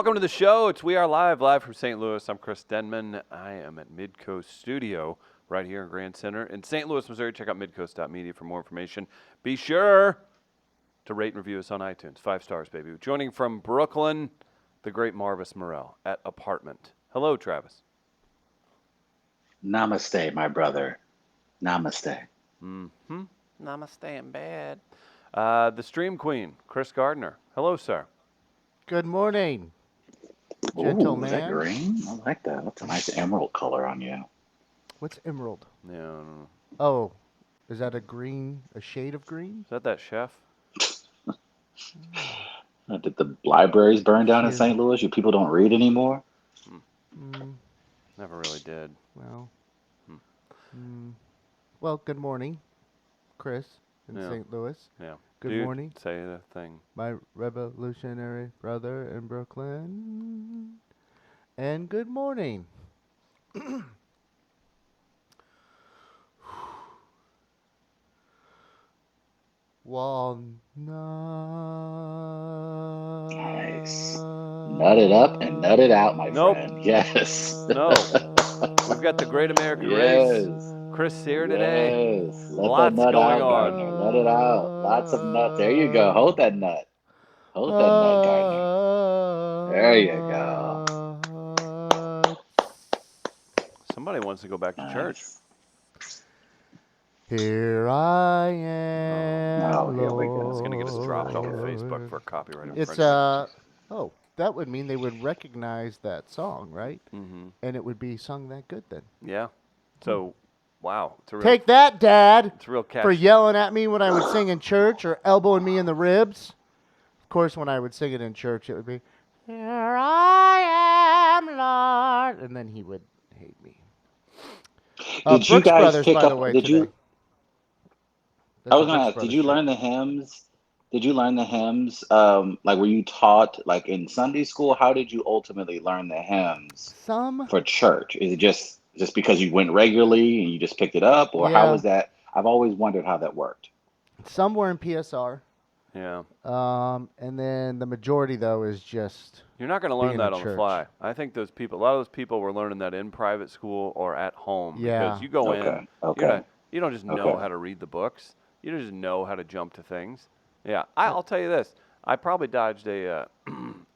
Welcome to the show. It's We Are live from St. Louis. I'm Chris Denman. I am at Midcoast Studio right here in Grand Center in St. Louis, Missouri. Check out midcoast.media for more information. Be sure to rate and review us on iTunes. 5 stars, baby. Joining from Brooklyn, the great Marvis Morell at Apartment. Hello, Travis. Namaste, my brother. Namaste. Mm-hmm. Namaste in bed. The Stream Queen, Chris Gardner. Hello, sir. Good morning, Ooh, gentleman. is that green? I like that. That's a nice emerald color on you. What's emerald? Yeah. Oh, is that a shade of green? Is that chef? Did the libraries burn down in Shit. St. Louis? You people don't read anymore? Never really did. Well, well, good morning, Chris in St. Louis. Yeah. Good morning. Say the thing. My revolutionary brother in Brooklyn. And good morning. Walnut. Nice. Nut it up and nut it out, my friend. Yes. No. We've got the Great American Yes. Race. Chris here today. Yes. Let Lots that nut going out, on. Gardner. Let it out. Lots of nuts. There you go. Hold that nut. Hold that nut, Gardner. There you go. Somebody wants to go back to church. Here I am. Oh, here we go. It's going to get us dropped off of Facebook for copyright infringement. It's that would mean they would recognize that song, right? Mm-hmm. And it would be sung that good then. Yeah. So, wow. It's a real, Take that, Dad, it's a real catch. for yelling at me when I would sing in church or elbowing me in the ribs. Of course, when I would sing it in church, it would be, "Here I am, Lord," and then he would hate me. Did you Brooks guys Brothers, pick by the up? way, Did today. you? That's I a was gonna Brooks ask. Did Brothers you shirt. learn the hymns? Did you learn the hymns? Like, were you taught like in Sunday school? How did you ultimately learn the hymns Some. for church? Is it just because you went regularly and you just picked it up, or how Yeah. was that? I've always wondered how that worked. Some were in PSR. Yeah. And then the majority, though, is just You're not going to learn being that in on the church. fly. I think a lot of those people were learning that in private school or at home. Yeah. Because you go in, Okay. you don't just know Okay. how to read the books. You don't just know how to jump to things. Yeah. I'll tell you this. I probably dodged an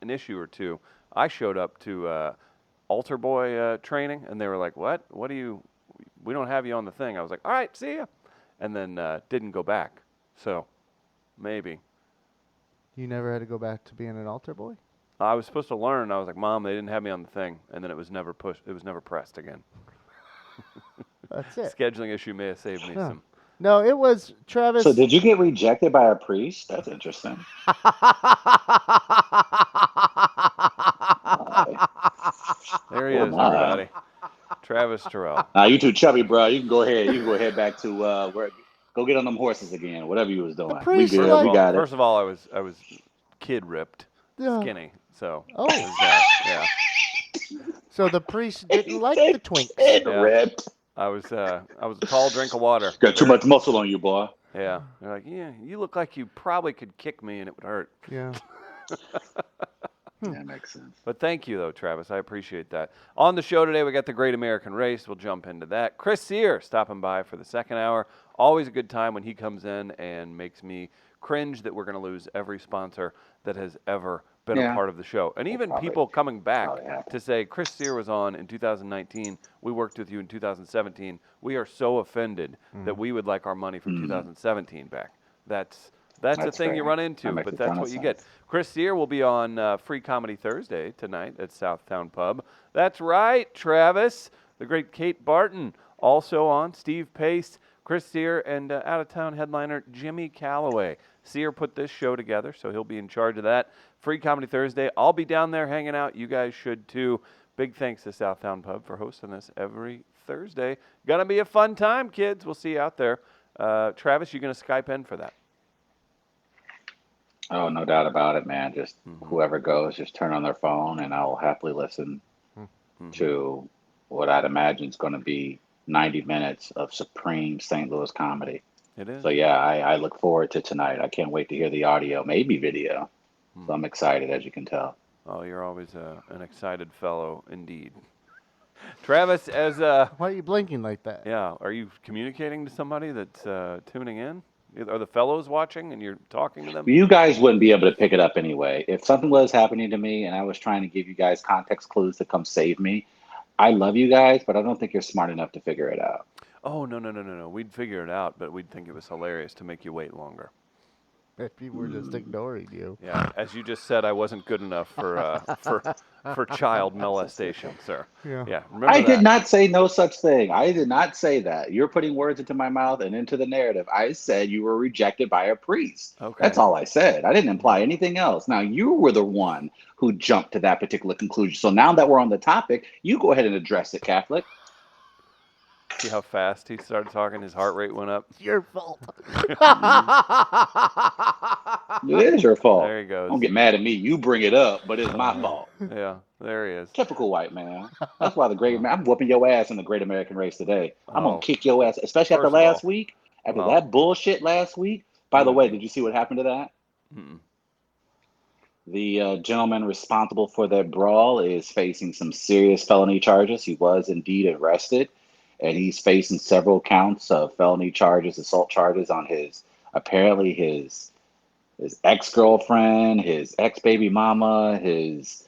issue or two. I showed up to altar boy training, and they were like, "What? We don't have you on the thing." I was like, "All right, see ya," and then didn't go back. So maybe. You never had to go back to being an altar boy? I was supposed to learn. I was like, "Mom, they didn't have me on the thing," and then it was never pushed. It was never pressed again. That's it. Scheduling issue may have saved me some. No, it was Travis. So did you get rejected by a priest? That's interesting. There he is, everybody. Travis Terrell. Nah, you too chubby, bro. You can go ahead. You can go ahead back to where. Go get on them horses again. Whatever you was doing. We priest, good. We got it. First of all, I was kid ripped, Yeah. skinny. So Oh. it was that, yeah. So the priest didn't like the twinks. Kid Yeah. ripped. I was a tall drink of water. Got too much muscle on you, boy. Yeah. They're like, yeah, you look like you probably could kick me and it would hurt. Yeah. That makes sense. But thank you, though, Travis. I appreciate that. On the show today, we got the Great American Race. We'll jump into that. Chris Sear stopping by for the second hour. Always a good time when he comes in and makes me cringe that we're going to lose every sponsor that has ever been a part of the show. And even people coming back to say, Chris Sear was on in 2019. We worked with you in 2017. We are so offended that we would like our money from 2017 back. That's a thing fair. you run into, That makes but a that's ton of what you get. sense. Chris Sear will be on Free Comedy Thursday tonight at Southtown Pub. That's right, Travis. The great Kate Barton also on. Steve Pace, Chris Sear, and out-of-town headliner Jimmy Calloway. Sear put this show together, so he'll be in charge of that. Free Comedy Thursday. I'll be down there hanging out. You guys should too. Big thanks to Southtown Pub for hosting this every Thursday. Gonna be a fun time, kids. We'll see you out there. Travis, you gonna Skype in for that? Oh, no doubt about it, man. Just whoever goes, just turn on their phone, and I'll happily listen to what I'd imagine is going to be 90 minutes of supreme St. Louis comedy. It is. So yeah, I look forward to tonight. I can't wait to hear the audio, maybe video. So I'm excited, as you can tell. Oh, you're always an excited fellow indeed. Travis, Why are you blinking like that? yeah, are you communicating to somebody that's tuning in? Are the fellows watching and you're talking to them? You guys wouldn't be able to pick it up anyway. If something was happening to me and I was trying to give you guys context clues to come save me, I love you guys, but I don't think you're smart enough to figure it out. Oh, no, no, no, no, no. We'd figure it out, but we'd think it was hilarious to make you wait longer. If people were just ignoring you. Yeah, as you just said, I wasn't good enough for child molestation, sir. Yeah. Yeah, remember I that. did not say no such thing. I did not say that. You're putting words into my mouth and into the narrative. I said you were rejected by a priest. Okay. That's all I said. I didn't imply anything else. Now, you were the one who jumped to that particular conclusion. So now that we're on the topic, you go ahead and address it, Catholic. See how fast he started talking? His heart rate went up. It's your fault. It is your fault. There he goes. Don't get mad at me. You bring it up, but it's my fault. Yeah, there he is. Typical white man. That's why I'm whooping your ass in the Great American Race today. I'm Oh. gonna kick your ass, especially after First of all, last week. After oh. that bullshit last week. By the way, Okay. did you see what happened to that? Mm-mm. The gentleman responsible for that brawl is facing some serious felony charges. He was indeed arrested, and he's facing several counts of felony charges, assault charges on his ex-girlfriend, his ex-baby mama, his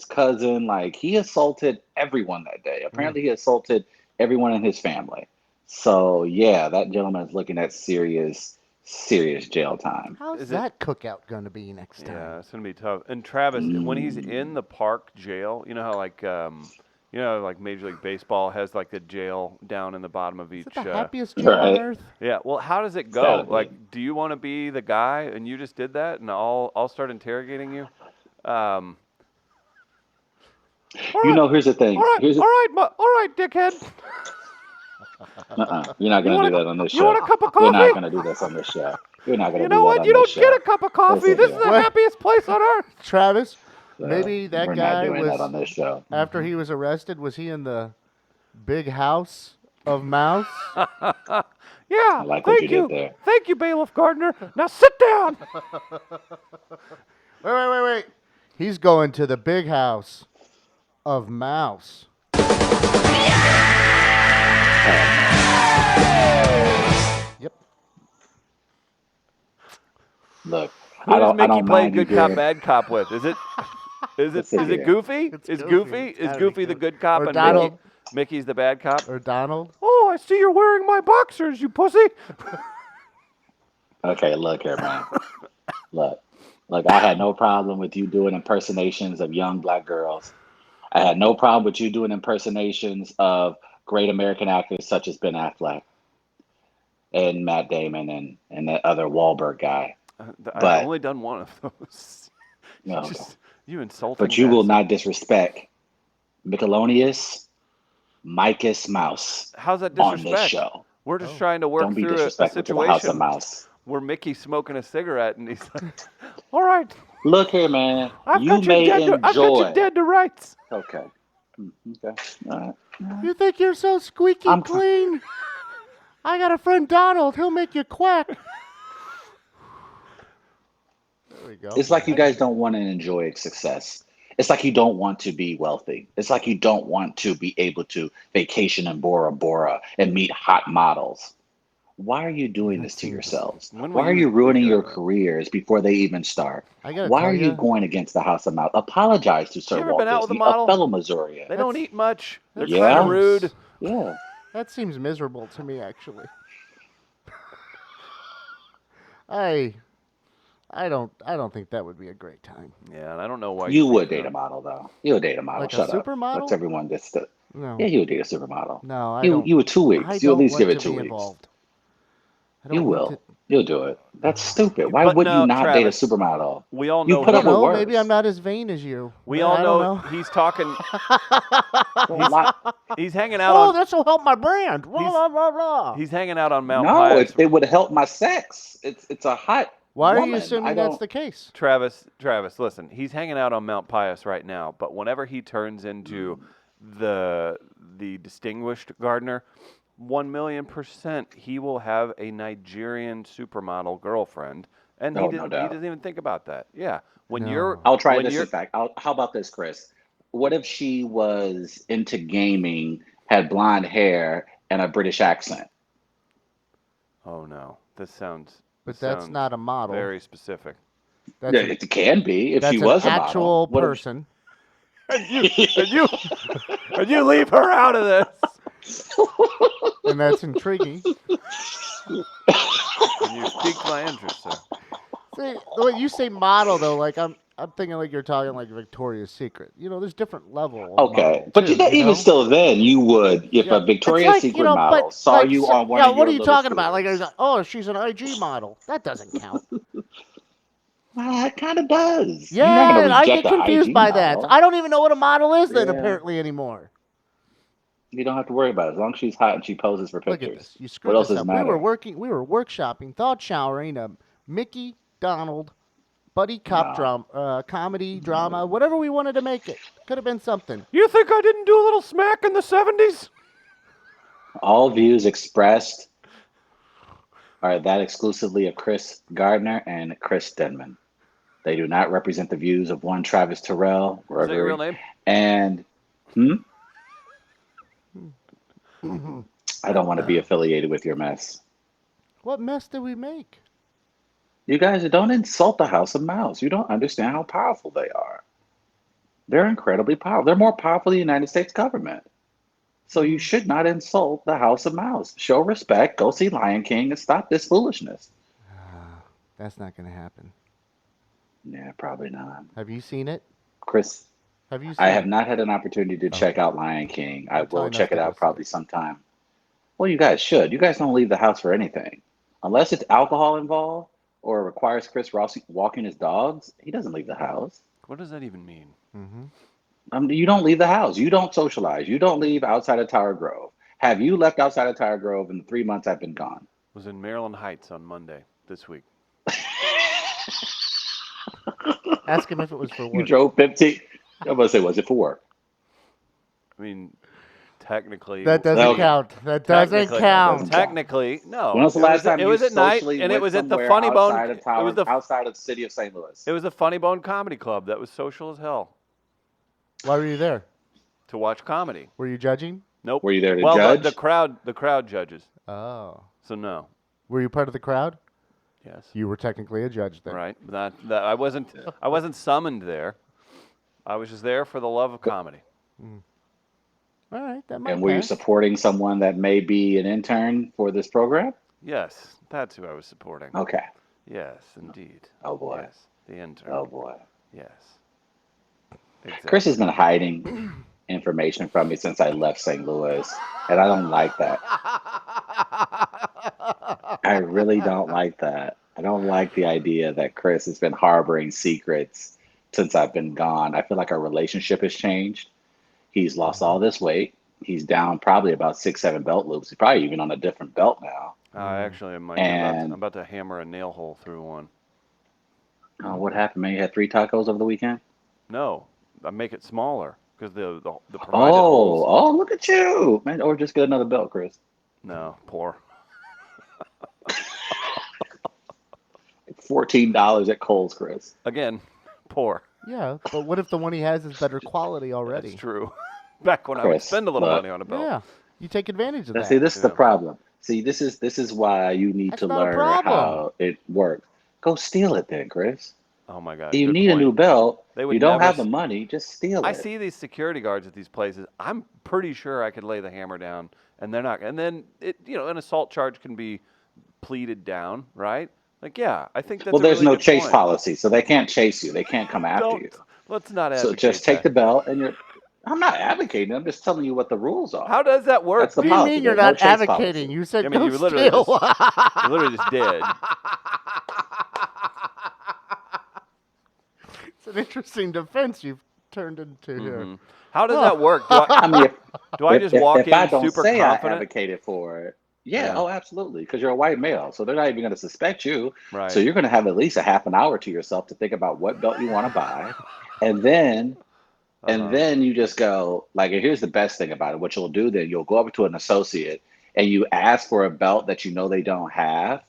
cousin. Like, he assaulted everyone that day. Apparently he assaulted everyone in his family. So yeah, that gentleman is looking at serious jail time. How's Is it- that cookout going to be next time? Yeah, it's gonna be tough. And Travis, when he's in the park jail, you know how like Major League Baseball has like the jail down in the bottom of Is each. it the happiest jail on Right. earth? Yeah. Well, how does it go? gotta be. Like, do you want to be the guy and you just did that, and I'll start interrogating you? Here's the thing. All right, dickhead. You're not gonna do that on this show. You want a cup of You're coffee? not gonna do this on this show. You're not gonna You do know that what? on You this don't show. get a cup of coffee. Listen This is here. the What? happiest place on earth. Travis, So, maybe that we're guy not doing that on was, this show. after he was arrested, was he in the big house of mouse? Yeah. I like what you did there. Thank you, Bailiff Gardner. Now sit down. Wait. He's going to the big house of mouse. Yep. Look, Who I does don't Mickey play mind you good cop, doing. bad cop with? Is it Listen here. Goofy? It's Is Goofy. Goofy It's is gotta Goofy be the Goofy. good cop Or and Donald. Mickey's the bad cop? Or Donald. Oh, I see you're wearing my boxers, you pussy. Okay, look here, man. Look, I had no problem with you doing impersonations of young black girls. I had no problem with you doing impersonations of great American actors such as Ben Affleck and Matt Damon and that other Wahlberg guy. I've But only done one of those. no, You insulting. but you will bastard. not disrespect Michelonius Micus Mouse How's that on disrespect? this show. We're just trying to work Don't be through a disrespectful to the House of situation Mouse. where Mickey's smoking a cigarette and he's like, "All right, Look here, man. I've You got you may dead. enjoy. I've got you dead to rights." Okay. Okay. All right. You think you're so squeaky I'm- clean? I got a friend Donald. He'll make you quack. There we go. It's like you guys don't want to enjoy success. It's like you don't want to be wealthy. It's like you don't want to be able to vacation in Bora Bora and meet hot models. Why are you doing this to yourselves? When will Why are you you ruining be your doing that? careers before they even start? I gotta Why tell are you ya, going against the House of Mouse? Apologize to Sir ever Walt been out with a Disney, model? a fellow Missourian. They don't That's- eat much. They're that's- kind Yeah. of rude. Yeah. That seems miserable to me, actually. I don't think that would be a great time. Yeah, and I don't know why You think would that. date a model, though. You would date a model. Like a Shut up. supermodel? That's everyone just. No. Yeah, you would date a supermodel. No, I You don't. you would 2 weeks. I You at don't least want give it to 2 be weeks. involved. I don't You want will. to- You'll do it. That's stupid. Why But would no, you not Travis, date a supermodel? We all You know. put I up don't with know. worse. Maybe I'm not as vain as you. We I all don't know he's talking. Well, why- He's hanging out Oh, on. this will help my brand. Blah, blah, blah. He's hanging out on Mount no, Pius. it would help my sex. It's a hot. Why are you woman. assuming I that's don't- the case? Travis, listen. He's hanging out on Mount Pius right now, but whenever he turns into the distinguished gardener, 1,000,000% he will have a Nigerian supermodel girlfriend, and Oh, no he doubt. doesn't even think about that. Yeah, when No. you're I'll try when this, you're in fact. How about this, Chris? What if she was into gaming, had blonde hair, and a British accent? oh no, But this that's sounds not a model. very specific. That's Yeah, an it can be if she that's an was a model. actual What if person. And you leave her out of this. And that's intriguing. And you've piqued my interest, sir. See, when you say model though, like I'm thinking like you're talking like Victoria's Secret. There's different level of Okay, model but too. even still, then you would, if Yeah, a it's Victoria's like Secret model but saw like, you on one yeah. of What are your you little talking about? Like, tours. oh, she's an IG model. That doesn't count. Well, it kind of does. You're not going to Yeah, and I reject get the confused IG by that. model. I don't even know what a model is then Yeah, apparently anymore. you don't have to worry about it as long as she's hot and she poses for Look at pictures. this. You What screwed else this does up. We were matter? workshopping, thought showering a Mickey Donald buddy cop No, drama, comedy drama, whatever we wanted to make it. Could have been something. You think I didn't do a little smack in the 70s? all views expressed are that exclusively of Chris Gardner and Chris Denman. They do not represent the views of one Travis Terrell, Is that your real Gregory, name? and I don't want to be affiliated with your mess. What mess did we make? You guys don't insult the House of Mouse. You don't understand how powerful they are. They're incredibly powerful. They're more powerful than the United States government. So you should not insult the House of Mouse. Show respect, go see Lion King, and stop this foolishness. That's not going to happen. Yeah, probably not. Have you seen it? Chris, Have you seen I have it? not had an opportunity to check Okay. out Lion King. I You're will telling us check to it go out see probably it. sometime. Well, you guys should. You guys don't leave the house for anything. Unless it's alcohol involved or requires Chris Ross walking his dogs, he doesn't leave the house. What does that even mean? Mm-hmm. You don't leave the house. You don't socialize. You don't leave outside of Tower Grove. Have you left outside of Tower Grove in the 3 months I've been gone? Was in Maryland Heights on Monday this week. Ask him if it was for You work. drove 15. I'm going to say, was it for work? I mean, technically. That doesn't Okay. count. That doesn't Technically- count. Technically, no. When was the last time it you was at night, socially and it went was at the somewhere Funny Bone. outside of Tower, outside of the city of St. Louis? It was the Funny Bone Comedy Club. That was social as hell Why were you there? to watch comedy. Were you judging? Nope. Were you there to well, judge? the crowd judges. Oh. So no. Were you part of the crowd? Yes. You were technically a judge then. Right. That I wasn't summoned there. I was just there for the love of comedy. All right, that might And were you pass. supporting someone that may be an intern for this program? Yes, that's who I was supporting. Okay. Yes, indeed. Oh, boy. Yes, the intern. Oh, boy. Yes. Exactly. Chris has been hiding information from me since I left St. Louis, and I don't like that. I really don't like that. I don't like the idea that Chris has been harboring secrets since I've been gone. I feel like our relationship has changed. He's lost all this weight. He's down probably about 6, 7 belt loops. He's probably even on a different belt now. Actually, I'm And- about to hammer a nail hole through one. What happened, man? You had 3 tacos over the weekend? No, I make it smaller because the provided holes. Oh, look at you, man! Or just get another belt, Chris. No, poor. $14 at Kohl's, Chris. Again, poor. Yeah, but what if the one he has is better quality already? That's true. Back when I would Chris, spend a little look. money on a belt. Yeah, you take advantage of Now, that. see, this is the Yeah. problem. See, this is why you need That's to not a learn problem. how it works. Go steal it then, Chris. Oh my God. You good need point. a new belt. They would You don't never have the s- money. Just steal it. I see these security guards at these places. I'm pretty sure I could lay the hammer down, and they're not. And then an assault charge can be pleaded down, right? Like, yeah, I think that's. Well, a there's really no good chase point. policy, so they can't chase you. They can't come after you. Let's not So advocate just take that. the belt, and you're. I'm not advocating. I'm just telling you what the rules are. How does that work? That's the What do you policy. mean you're There's no not chase advocating? policy. You said I mean, go you literally steal. You literally just did. It's an interesting defense you've turned into here. Mhm. How does that work? Do I, I mean, do I just walk if I in don't super say confident? I advocated for it, yeah, Yeah. oh, absolutely, because you're a white male, so they're not even going to suspect you. Right. So you're going to have at least a half an hour to yourself to think about what belt you want to buy, and then you just go like, and here's the best thing about it. What you'll do then, you'll go up to an associate and you ask for a belt that you know they don't have.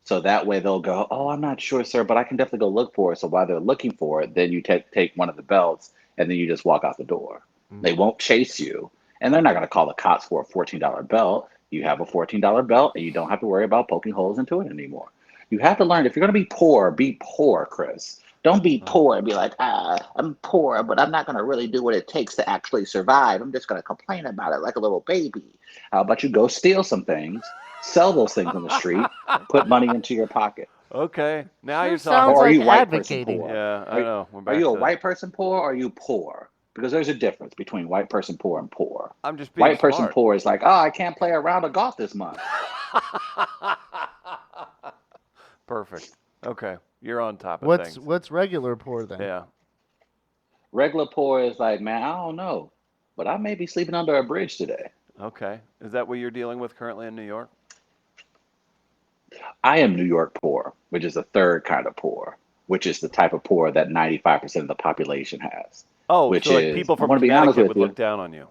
So that way they'll go, oh, I'm not sure, sir, but I can definitely go look for it. So while they're looking for it, then you take one of the belts and then you just walk out the door. They Mhm. won't chase you. And they're not going to call the cops for a $14 belt. You have a $14 belt and you don't have to worry about poking holes into it anymore. You have to learn if you're going to be poor, Chris. Don't be poor and be like, I'm poor, but I'm not going to really do what it takes to actually survive. I'm just going to complain about it like a little baby. How about you go steal some things, sell those things on the street, put money into your pocket? Okay, now Sure you're sounds talking. Or are like you white person advocating. poor? Yeah, I know. We're Are back you a to. white person poor or are you poor? Because there's a difference between white person poor and poor. I'm just being White person smart. poor is like, oh, I can't play a round of golf this month. Perfect. Okay, you're on top of What's things. what's regular poor then? Yeah. Regular poor is like, man, I don't know, but I may be sleeping under a bridge today. Okay. Is that what you're dealing with currently in New York? I am New York poor, which is the third kind of poor, which is the type of poor that 95% of the population has, Oh, which so like is, people I'm from going to be honest Connecticut with would you, look down on you,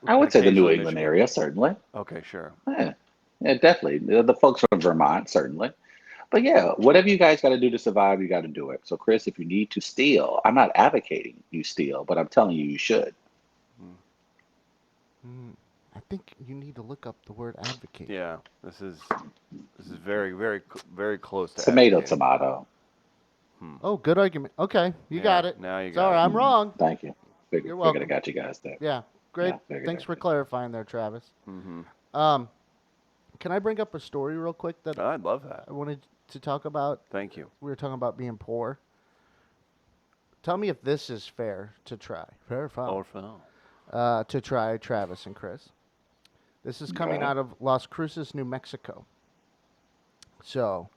I and would say the New occasionally England Michigan. area, certainly. Okay, sure. Yeah, yeah, definitely. The folks from Vermont, certainly. But yeah, whatever you guys got to do to survive, you got to do it. So, Chris, if you need to steal, I'm not advocating you steal, but I'm telling you, you should. Mm. Mm, I think you need to look up the word advocate. Yeah, this is very, very, very close to Tomato, advocating. tomato. Hmm. Oh, good argument. Okay, you Yeah, got it. now you got Sorry, it. I'm wrong. Thank you. You're Figured I welcome. got you guys there. Yeah, great. Yeah, figured Thanks I for did. clarifying there, Travis. Mm-hmm. Um, can I bring up a story real quick that I'd love that. I wanted to talk about? Thank you. We were talking about being poor. Tell me if this is fair to try. Fair foul. Orfano. To try, Travis and Chris. This is coming Okay. out of Las Cruces, New Mexico. So,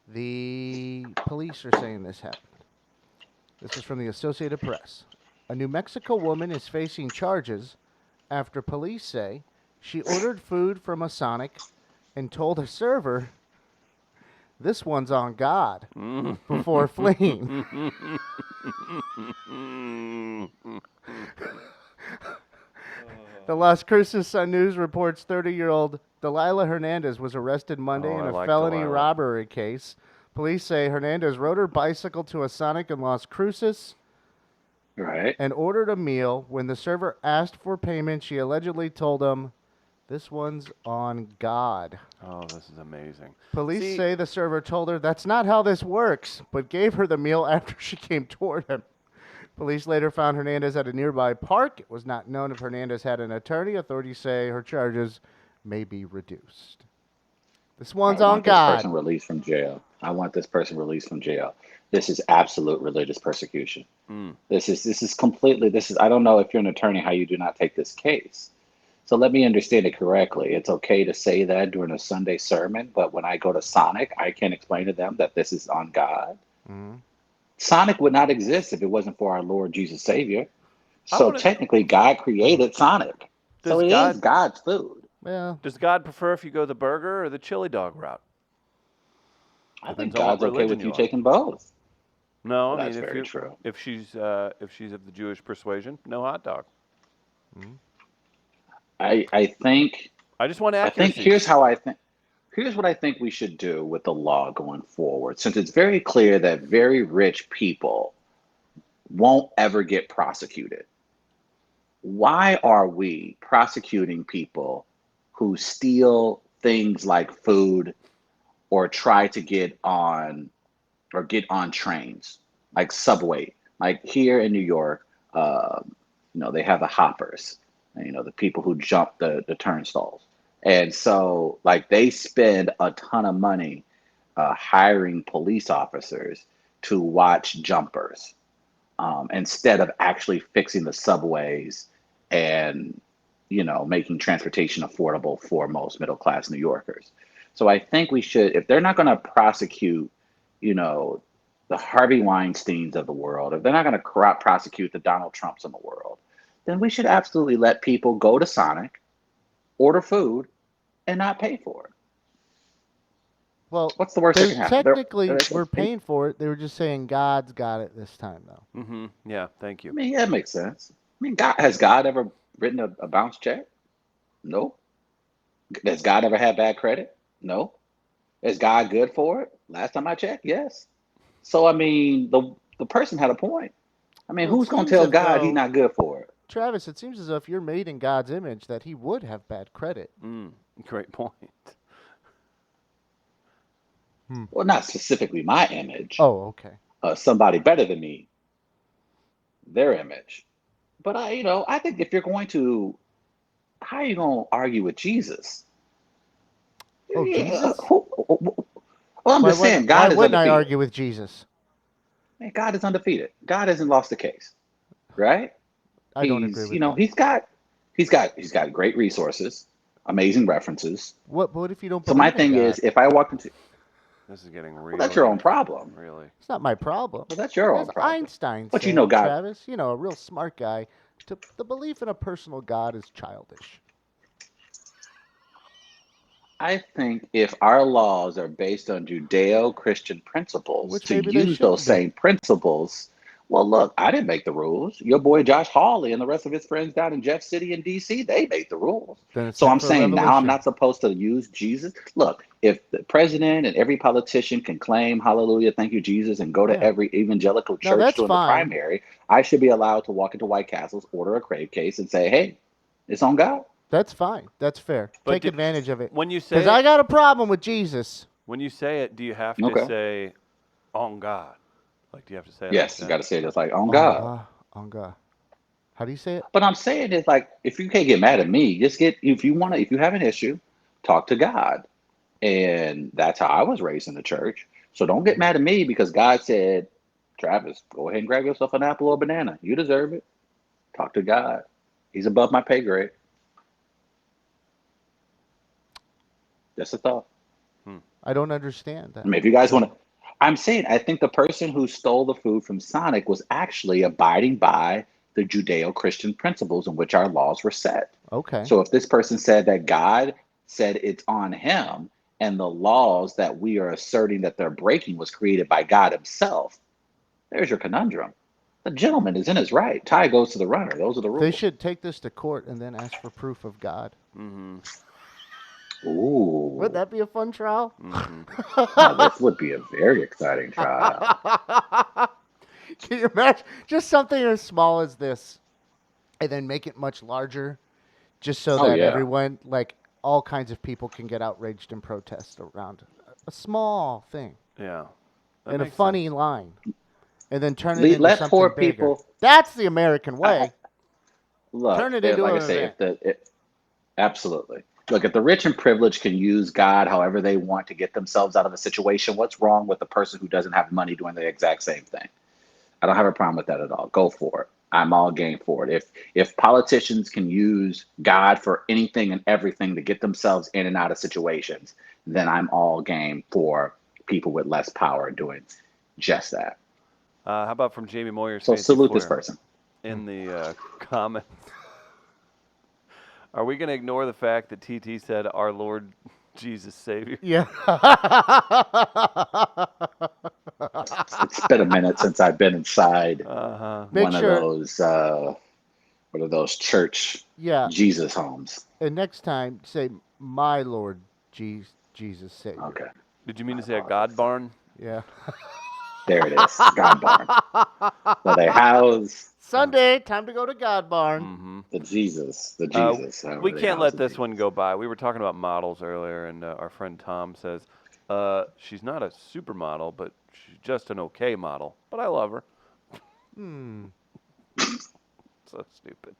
the police are saying this happened. This is from the Associated Press. A New Mexico woman is facing charges after police say she ordered food from a Sonic and told a server, "This one's on God," before fleeing. The Las Cruces Sun News reports 30-year-old Delilah Hernandez was arrested Monday Oh, in I a like felony Delilah. robbery case. Police say Hernandez rode her bicycle to a Sonic in Las Cruces Right. and ordered a meal. When the server asked for payment, she allegedly told him, "This one's on God." Oh, this is amazing. Police See, say the server told her that's not how this works, but gave her the meal after she came toward him. Police later found Hernandez at a nearby park. It was not known if Hernandez had an attorney. Authorities say her charges may be reduced. This I one's on want this God. person released from jail. I want this person released from jail. This is absolute religious persecution. mm, This is completely this is I don't know if you're an attorney how you do not take this case. So let me understand it correctly. It's okay to say that during a Sunday sermon, but when I go to Sonic, I can explain to them that this is on God. Mhm. Sonic would not exist if it wasn't for our Lord Jesus Savior. I So want to. technically, God created Sonic. So Does it is God God's food. Well, does God prefer if you go the burger or the chili dog route? I think Depends on what God's okay religion with you you are. taking both. No, I Well, mean that's very true. if she's of the Jewish persuasion, no hot dog. mhm. I think I just want I think accuracy. here's how I think here's what I think we should do with the law going forward. Since it's very clear that very rich people won't ever get prosecuted, why are we prosecuting people who steal things like food or try to get on trains like subway, like here in New York? They have the hoppers, the people who jump the turnstiles, and so like they spend a ton of money hiring police officers to watch jumpers, instead of actually fixing the subways and making transportation affordable for most middle class New Yorkers. So I think we should, if they're not going to prosecute, you know, the Harvey Weinsteins of the world, if they're not going to prosecute the Donald Trumps in the world, then we should absolutely let people go to Sonic, order food, and not pay for it. Well, What's the worst that they can happen? They're, technically they're, were I paying for it. They were just saying God's got it this time, though. Mm-hmm. Yeah, thank you. mean, yeah, that makes sense. I mean, God ever written a bounce check? Nope. Does God ever have bad credit? No. Is God good for it? Last time I checked, yes. So I mean, the person had a point. I mean, Well, it who's gonna seems tell as God he's though, not good for it? Travis, it seems as though if you're made in God's image, that He would have bad credit. Great point. Well, not specifically my image. Oh, okay. Somebody better than me, their image. But I think if you're going to, how are you gonna argue with Jesus? Oh, Yeah, Jesus? well, I'm just saying, Why God is wouldn't I undefeated. argue with Jesus? Man, God is undefeated. God hasn't lost a case, right? I don't agree with that. He's got great resources, amazing references. What if you don't So my believe in thing God? is, if I walked into, This is getting well, that's your really, own problem. really. It's not my problem. Well, that's your As own problem. Einstein But said, God, Travis, a real smart guy, the belief in a personal God is childish. I think if our laws are based on Judeo-Christian principles, Which to maybe they use those shouldn't be. same principles, well, look, I didn't make the rules. Your boy Josh Hawley and the rest of his friends down in Jeff City and DC, they made the rules. Then it's So time I'm for a saying now I'm revolution. not supposed to use Jesus. Look, if the president and every politician can claim hallelujah, thank you, Jesus, and go to Yeah. every evangelical Now church that's during the fine. primary, I should be allowed to walk into White Castles, order a crave case, and say, hey, it's on God. That's fine. That's fair. But Take advantage of it. when you Because say I it, got a problem with Jesus. do you have to Okay. say on God? Like, do you have to say it like Yes, you that? got to say it just like on On God. God. On God. How do you say it? But I'm saying is like if you can't get mad at me, just get if you have an issue, talk to God. And that's how I was raised in the church. So don't get mad at me because God said, Travis, go ahead and grab yourself an apple or a banana. You deserve it. Talk to God. He's above my pay grade. Just a thought. I don't understand I that. mean, if you guys want to, I'm saying I think the person who stole the food from Sonic was actually abiding by the Judeo-Christian principles in which our laws were set. Okay. So if this person said that God said it's on him and the laws that we are asserting that they're breaking was created by God himself, there's your conundrum. The gentleman is in his right. Tie goes to the runner. Those are the They rules. should take this to court and then ask for proof of God. Mm-hmm. Would Ooh. that be a fun trial? Now this would be a very exciting trial. Can you imagine just something as small as this and then make it much larger just so Oh that yeah. everyone, like all kinds of people, can get outraged and protest around a small thing Yeah. That and a makes funny sense. line and then turn it into Let poor something bigger? people That's the American I, way. look. Turn it into Like I an say, event. if absolutely. Look, if the rich and privileged can use God however they want to get themselves out of a situation, what's wrong with the person who doesn't have money doing the exact same thing? I don't have a problem with that at all. Go for it. I'm all game for it. If politicians can use God for anything and everything to get themselves in and out of situations, then I'm all game for people with less power doing just that. How about from Jamie Moyer's So Fancy salute this Foyer person. in the comments? Are we going to ignore the fact that TT said our Lord Jesus Savior? Yeah. It's been a minute since I've been inside Uh-huh. Make one of sure, those what are those church yeah. Jesus homes. And next time, say, my Lord Jesus Savior. Okay. Did you mean My to say a apologies. God barn? Yeah. There it is. God barn. So they house Sunday, time to go to God Barn. Mm-hmm. the Jesus. The Uh, Jesus. we However they can't house let the this one Jesus. go by. We were talking about models earlier, and our friend Tom says she's not a supermodel, but she's just an okay model. But I love her. So stupid.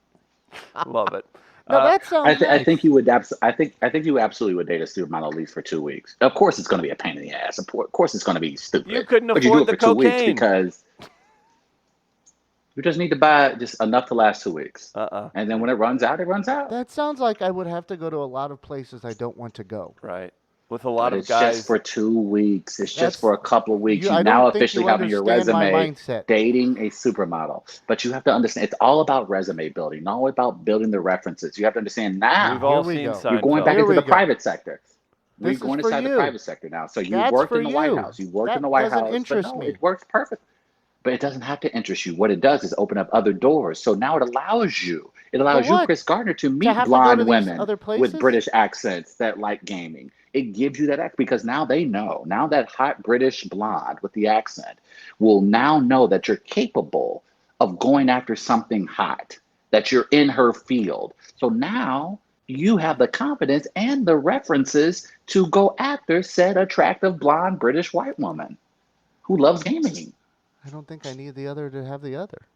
Love it. No, that sounds I nice. think you would I think you absolutely would date a supermodel at least for 2 weeks. Of course, it's going to be a pain in the ass. Of course, it's going to be stupid. You couldn't But you do afford it the for 2 weeks cocaine. because you just need to buy just enough to last 2 weeks. And then when it runs out, it runs out. That sounds like I would have to go to a lot of places I don't want to go. Right. With a lot But of it's just guys. for 2 weeks. It's just That's for a couple of weeks. You I now don't think officially you have on your understand my resume mindset. dating a supermodel. But you have to understand it's all about resume building, not about building the references. You have to understand We've now all Here we seen go. you're going back Seinfeld. Here into we the go. private sector. We're This is going for inside the you. private sector now. So you That's worked for in the White you. House. You worked in That the White doesn't House, but interest no, me. it works perfect. But it doesn't have to interest you. What it does is open up other doors. So now it allows you. It For allows you, what? Chris Gardner, to To meet have to go to blonde these women other with places? British accents that like gaming. It gives you that because now they know. Now that hot British blonde with the accent will now know that you're capable of going after something hot, that you're in her field. So now you have the confidence and the references to go after said attractive blonde British white woman who loves gaming. I don't think I need the other to have the other.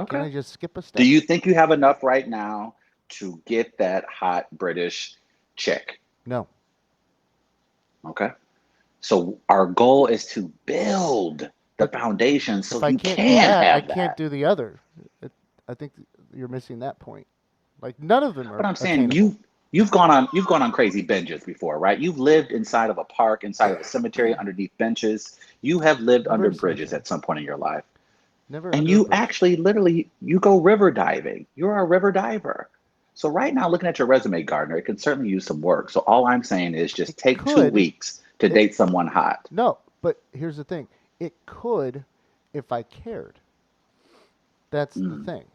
Can Okay. I just skip a Do step? you think you have enough right now to get that hot British chick? No. Okay. So our goal is to build the But foundation if so I you can't do can that, I have can't that. do the other. I think you're missing that point. Like none of them But are I'm saying attainable. you've gone on crazy binges before, right? You've lived inside of a park, inside of a cemetery, underneath benches. You have lived Never under a bridges cemetery. at some point in your life. Never And under a you bridge. actually literally you go river diving. You're a river diver. So right now, looking at your resume, Gardner, it can certainly use some work. So all I'm saying is It just take two could. weeks to It date someone hot. no, but here's the thing. It could if I cared. That's the Mm, thing.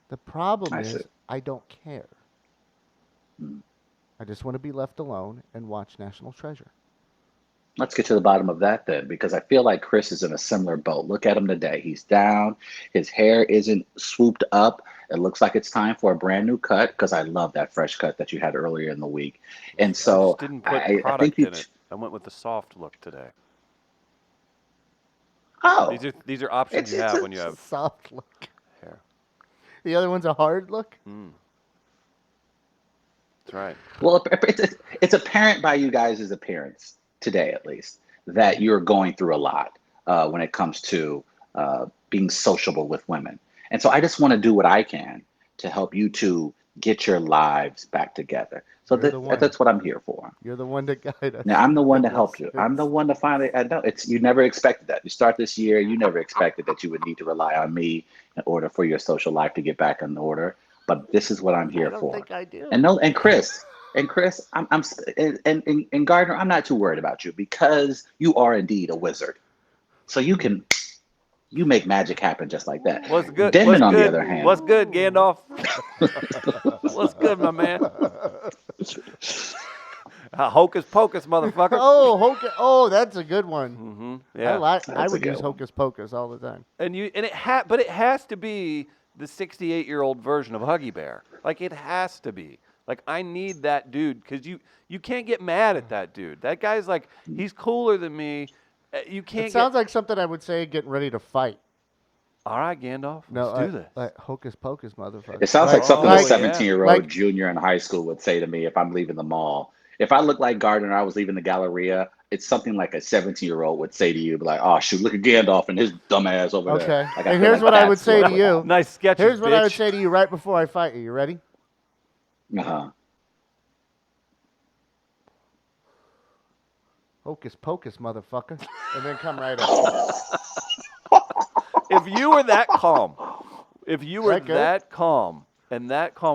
The problem I see. is I don't care. Mm. I just want to be left alone and watch National Treasure. Let's get to the bottom of that then, because I feel like Chris is in a similar boat. Look at him today. He's down. His hair isn't swooped up. It looks like it's time for a brand new cut because I love that fresh cut that you had earlier in the week. And I just so didn't put I think product you, in it. I went with the soft look today. oh, These are options it's, you it's have a, when you It's a have soft look. hair. The other one's a hard look. Mm, that's right. well, it's apparent by you guys' appearance today, at least, that you're going through a lot when it comes to being sociable with women. And so I just want to do what I can to help you two get your lives back together. So You're the one. that's what I'm here for. You're the one to guide Now us I'm the one in to this. help you. I'm the one to finally. I know it's you never expected that. You start this year, you never expected that you would need to rely on me in order for your social life to get back in order. But this is what I'm I here don't for. think I do. And no, and Chris, and Gardner, I'm not too worried about you because you are indeed a wizard. So you make magic happen just like that. What's good? What's Denman, on the good? other hand, What's good, Gandalf? What's good, my man? Hocus pocus, motherfucker. Oh, that's a good one. Mm-hmm. I Yeah. like. I that's a would good use one. hocus pocus all the time. But it has to be the 68-year-old version of Huggy Bear. Like it has to be. Like I need that dude because you can't get mad at that dude. That guy's like he's cooler than me. You It can't sounds get. like something I would say getting ready to fight. All right, Gandalf, No, let's do this. like hocus pocus, motherfucker. It sounds like Like, something a Oh like, yeah. 17-year-old like, junior in high school would say to me if I'm leaving the mall. If I look like Gardner and I was leaving the Galleria, it's something like a 17-year-old would say to you, be like, "Oh shoot, look at Gandalf and his dumb ass over there." okay. Like I And feel here's like what I would that's say what to would you. happen. Nice sketches, Here's what I would bitch. say to you right before I fight you. You ready? Uh-huh. Hocus pocus, motherfucker. And then come right up. If you were that calm, if you were That good? that calm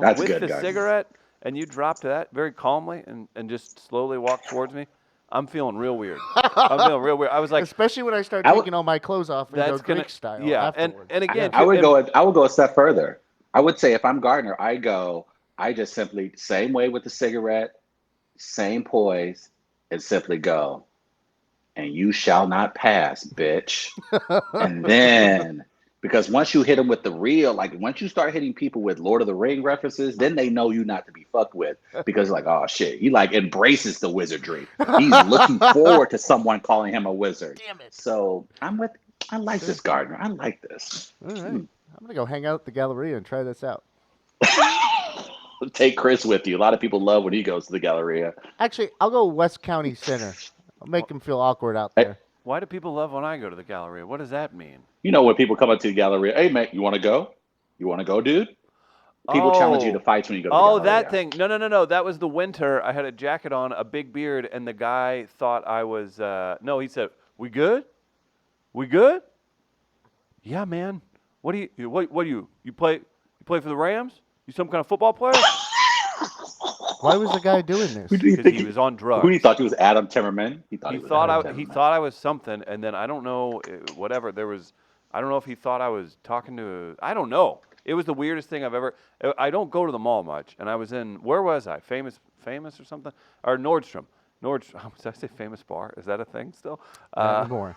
That's with good, the Gardner. cigarette and you dropped that very calmly and just slowly walked towards me, I'm feeling real weird. I'm feeling real weird. I was like, Especially when I start I would taking all my clothes off and go that's gonna, Greek style yeah. afterwards. And again, Yes. I would and go I would go a step further. I would say if I'm Gardner, I just simply same way with the cigarette, same poise, and simply go, and you shall not pass, bitch. And then, because once you hit them with the real, like once you start hitting people with Lord of the Ring references, then they know you not to be fucked with because like, oh shit, he like embraces the wizardry. He's looking forward to someone calling him a wizard. Damn it. So I like this Gardner. I like this. All right. I'm going to go hang out at the Galleria and try this out. Take Chris with you. A lot of people love when he goes to the Galleria. Actually, I'll go West County Center. I'll make him feel awkward out Hey, there. why do people love when I go to the Galleria? What does that mean? you know when people come up to the Galleria, hey man, you want to go? You want to go, dude? People challenge you to Oh, fights when you go to the oh, that Galleria. thing. No, no, no, no. That was the winter. I had a jacket on, a big beard, and the guy thought I was. No, he said, "We good? We good? Yeah, man. What do you? What do you? You play? You play for the Rams? You some kind of football player? Why was the guy doing this? Who do you Because think? he was on Who do you drugs. thought he was? Adam Timmerman. He thought He he was thought Adam I. He Timmerman. thought I was something, and then I don't know. Whatever. There was. I don't know if he thought I was talking to. I don't know. It was the weirdest thing I've ever. I don't go to the mall much, and I was in. Where was I? Famous or something, or Nordstrom. Nordstrom. Did I say Famous Bar? Is that a thing still? Not anymore.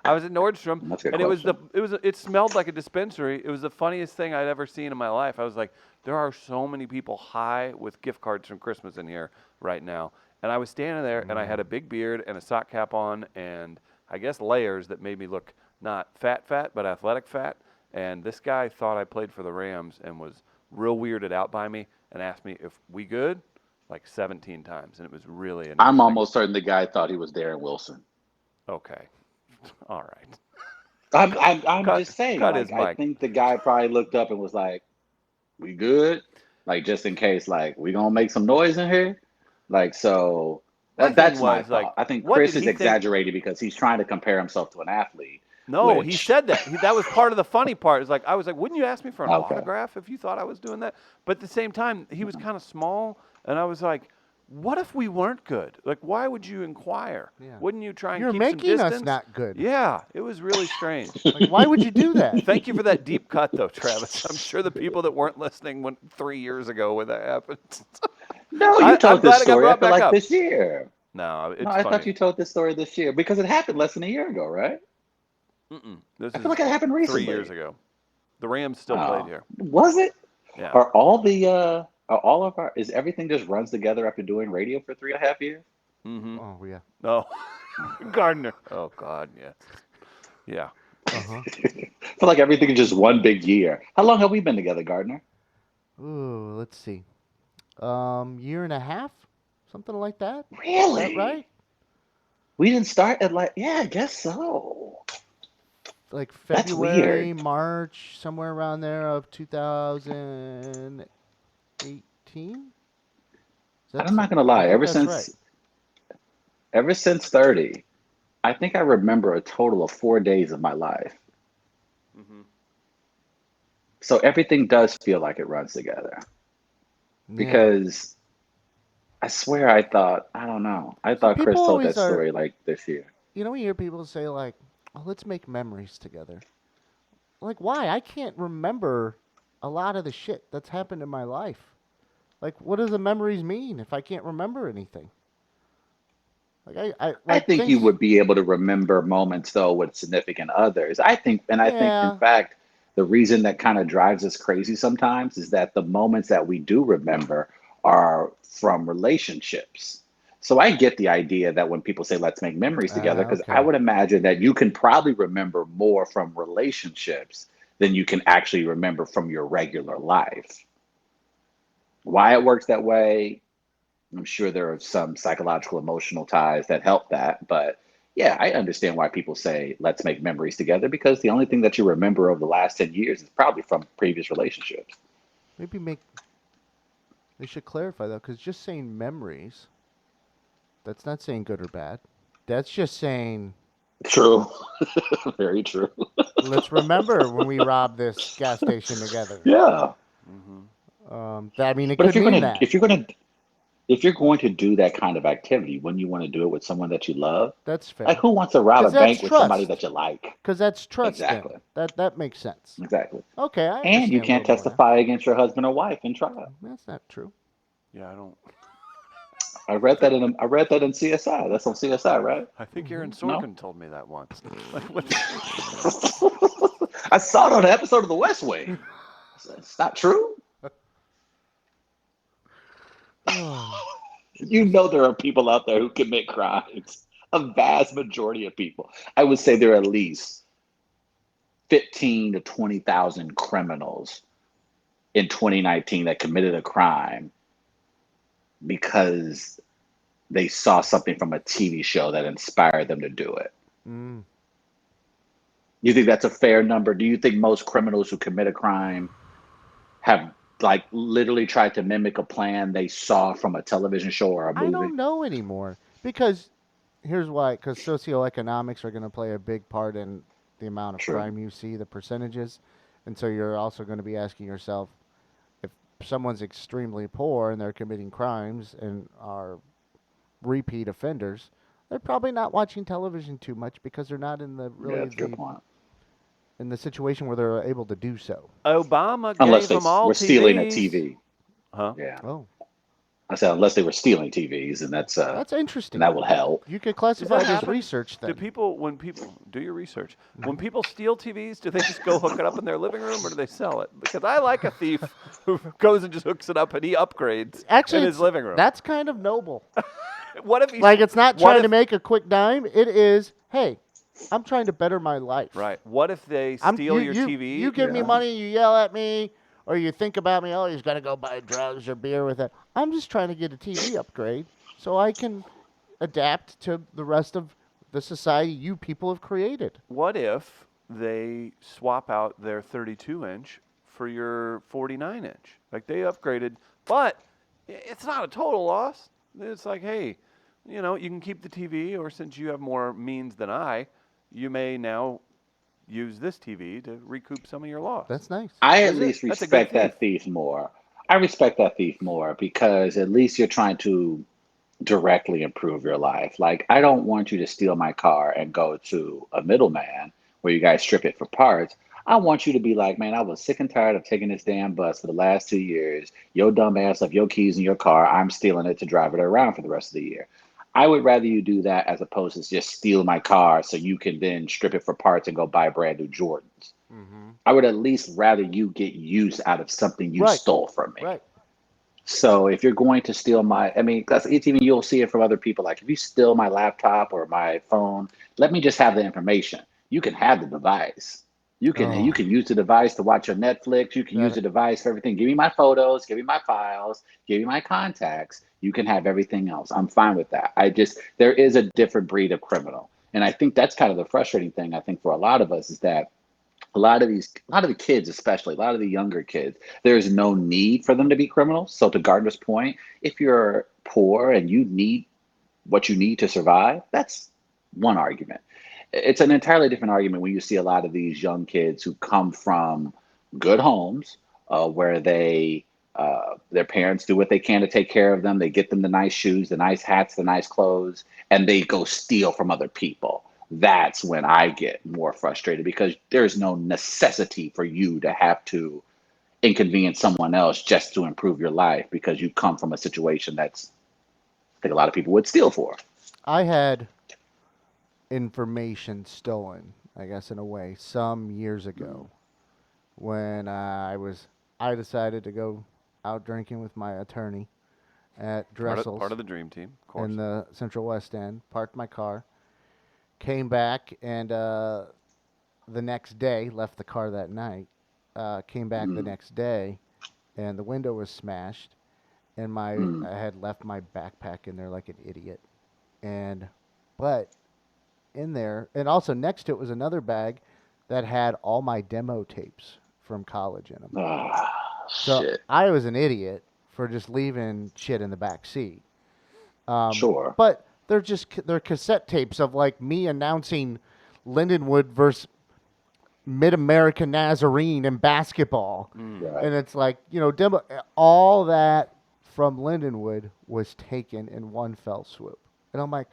I was at Nordstrom, That's a good and it smelled like a dispensary. It was the funniest thing I'd ever seen in my life. I was like, there are so many people high with gift cards from Christmas in here right now. And I was standing there, and I had a big beard and a sock cap on, and I guess layers that made me look not fat, but athletic fat. And this guy thought I played for the Rams and was real weirded out by me and asked me if we good, like 17 times, and it was really an I'm interesting. almost certain the guy thought he was Darren Wilson. Okay, all right. I'm Cut- just saying. cut Like, his I mic. think the guy probably looked up and was like, "We good?" Like, just in case, like, we gonna make some noise in here. Like, so My thing that's my was like, thought. I think what Chris did is he think? exaggerating because he's trying to compare himself to an athlete. No, he Which, said that. That was part of the funny part. Is like I was like, wouldn't you ask me for an okay, autograph if you thought I was doing that? But at the same time, he was kind of small, and I was like, what if we weren't good? Like, why would you inquire? Yeah. Wouldn't you try and You're keep some making us distance? not good. Yeah, it was really strange. Like, why would you do that? Thank you for that deep cut, though, Travis. I'm sure the people that weren't listening 3 years ago when that happened. no, you I'm told glad this it got story. I brought feel back like up. this year. No, No, it's I funny. thought you told this story this year because it happened less than a year ago, right? This I is feel like it happened 3 recently. years ago. The Rams still played here. Was it? Yeah. Are all of our is everything just runs together after doing radio for 3.5 years? Mm-hmm. Oh yeah. No. Gardner. Oh God, yeah. Yeah. Uh-huh. I feel like everything is just one big year. How long have we been together, Gardner? Ooh, let's see. Year and a half, something like that. Is Really? that right? We didn't start at yeah, I guess so. Like That's February, weird. March, somewhere around there of 2018. I'm not gonna lie. I think that's right. Ever since 30, I think I remember a total of 4 days of my life. Mm-hmm. So everything does feel like it runs together. Yeah. Because I swear I don't know. I thought Chris people told that always are- story like this year. You know, we hear people say like, "Oh, let's make memories together." Like, why? I can't remember a lot of the shit that's happened in my life. Like, what does the memories mean if I can't remember anything? Like, I think you things- would be able to remember moments though with significant others. I think in Yeah. fact, the reason that kind of drives us crazy sometimes is that the moments that we do remember are from relationships. So I get the idea that when people say let's make memories together, because I Okay. would imagine that you can probably remember more from relationships than you can actually remember from your regular life. Why it works that way, I'm sure there are some psychological, emotional ties that help that. But yeah, I understand why people say, let's make memories together, because the only thing that you remember over the last 10 years is probably from previous relationships. Maybe they should clarify though, because just saying memories, that's not saying good or bad. That's just saying True. Very true. let's remember when we robbed this gas station together. Yeah. Mm-hmm. It But could mean that. if you're going to do that kind of activity, wouldn't you want to do it with someone that you love? That's fair. Like, who wants to rob a 'Cause that's bank with somebody trust. that you like? Because that's trust. Exactly. Then. That makes sense. Exactly. Okay, I And you understand a can't little more now. testify against your husband or wife in trial. That's not true. Yeah, I don't. I read that in CSI. That's on CSI, right? I think Aaron No? Sorkin told me that once. Like, what? I saw it on an episode of The West Wing. It's not true. You know there are people out there who commit crimes. A vast majority of people. I would say there are at least 15 to 20,000 criminals in 2019 that committed a crime because they saw something from a TV show that inspired them to do it. Mm. You think that's a fair number? Do you think most criminals who commit a crime have like literally tried to mimic a plan they saw from a television show or a movie? I don't know anymore because here's why. Because socioeconomics are going to play a big part in the amount of True. crime you see, the percentages, and so you're also going to be asking yourself if someone's extremely poor and they're committing crimes and are repeat offenders, they're probably not watching television too much because they're not in the Yeah, that's a good point. in the situation where they're able to do so. Obama Unless gave they them all were stealing a TVs. TV. Huh? Yeah. Oh, I said unless they were stealing TVs, and that's and interesting. that would help. You could Does classify that it as happen? research Do then. people, when people do your research, when people steal TVs, do they just go hook it up in their living room or do they sell it? Because I like a thief who goes and just hooks it up and he upgrades in Actually, his living room. that's kind of noble. What if he's Like, it's not what trying to if- make a quick dime. It is, hey, I'm trying to better my life. Right. What if they I'm, steal you, your you, TV? You give me Yeah. money, you yell at me, or you think about me, oh, he's going to go buy drugs or beer with it. I'm just trying to get a TV upgrade so I can adapt to the rest of the society you people have created. What if they swap out their 32-inch for your 49-inch? Like they upgraded, but it's not a total loss. It's like, hey, you can keep the TV, or since you have more means than I, you may now use this TV to recoup some of your loss. That's nice. I at Is it? least That's a good respect that thief more. I respect that thief more because at least you're trying to directly improve your life. Like, I don't want you to steal my car and go to a middleman where you guys strip it for parts. I want you to be like, man, I was sick and tired of taking this damn bus for the last 2 years. Your dumb ass left your keys in your car. I'm stealing it to drive it around for the rest of the year. I would rather you do that as opposed to just steal my car so you can then strip it for parts and go buy brand new Jordans. Mm-hmm. I would at least rather you get use out of something you Right. stole from me. Right. So if you're going to steal I mean, because it's even you'll see it from other people. Like if you steal my laptop or my phone, let me just have the information. You can have the device. You Oh, can use the device to watch your Netflix. You can use that the device for everything. Give me my photos. Give me my files. Give me my contacts. You can have everything else. I'm fine with that. There is a different breed of criminal, and I think that's kind of the frustrating thing. I think for a lot of us is that a lot of the kids, especially a lot of the younger kids, there's no need for them to be criminals. So to Gardner's point, if you're poor and you need what you need to survive, that's one argument. It's an entirely different argument when you see a lot of these young kids who come from good homes where their parents do what they can to take care of them. They get them the nice shoes, the nice hats, the nice clothes, and they go steal from other people. That's when I get more frustrated because there's no necessity for you to have to inconvenience someone else just to improve your life because you come from a situation that's I think a lot of people would steal for. I had information stolen, I guess in a way, some years ago when I decided to go out drinking with my attorney at Dressel's part of the dream team, of course. in the Central West End. Parked my car, came back, and the next day left the car that night. Came back the Mm, next day, and the window was smashed, and mm, I had left my backpack in there like an idiot, and but in there, and also next to it was another bag that had all my demo tapes from college in them. So shit. I was an idiot for just leaving shit in the back seat. Sure. But they're cassette tapes of like me announcing Lindenwood versus Mid America Nazarene in basketball, Right. and it's like demo all that from Lindenwood was taken in one fell swoop, and I'm like,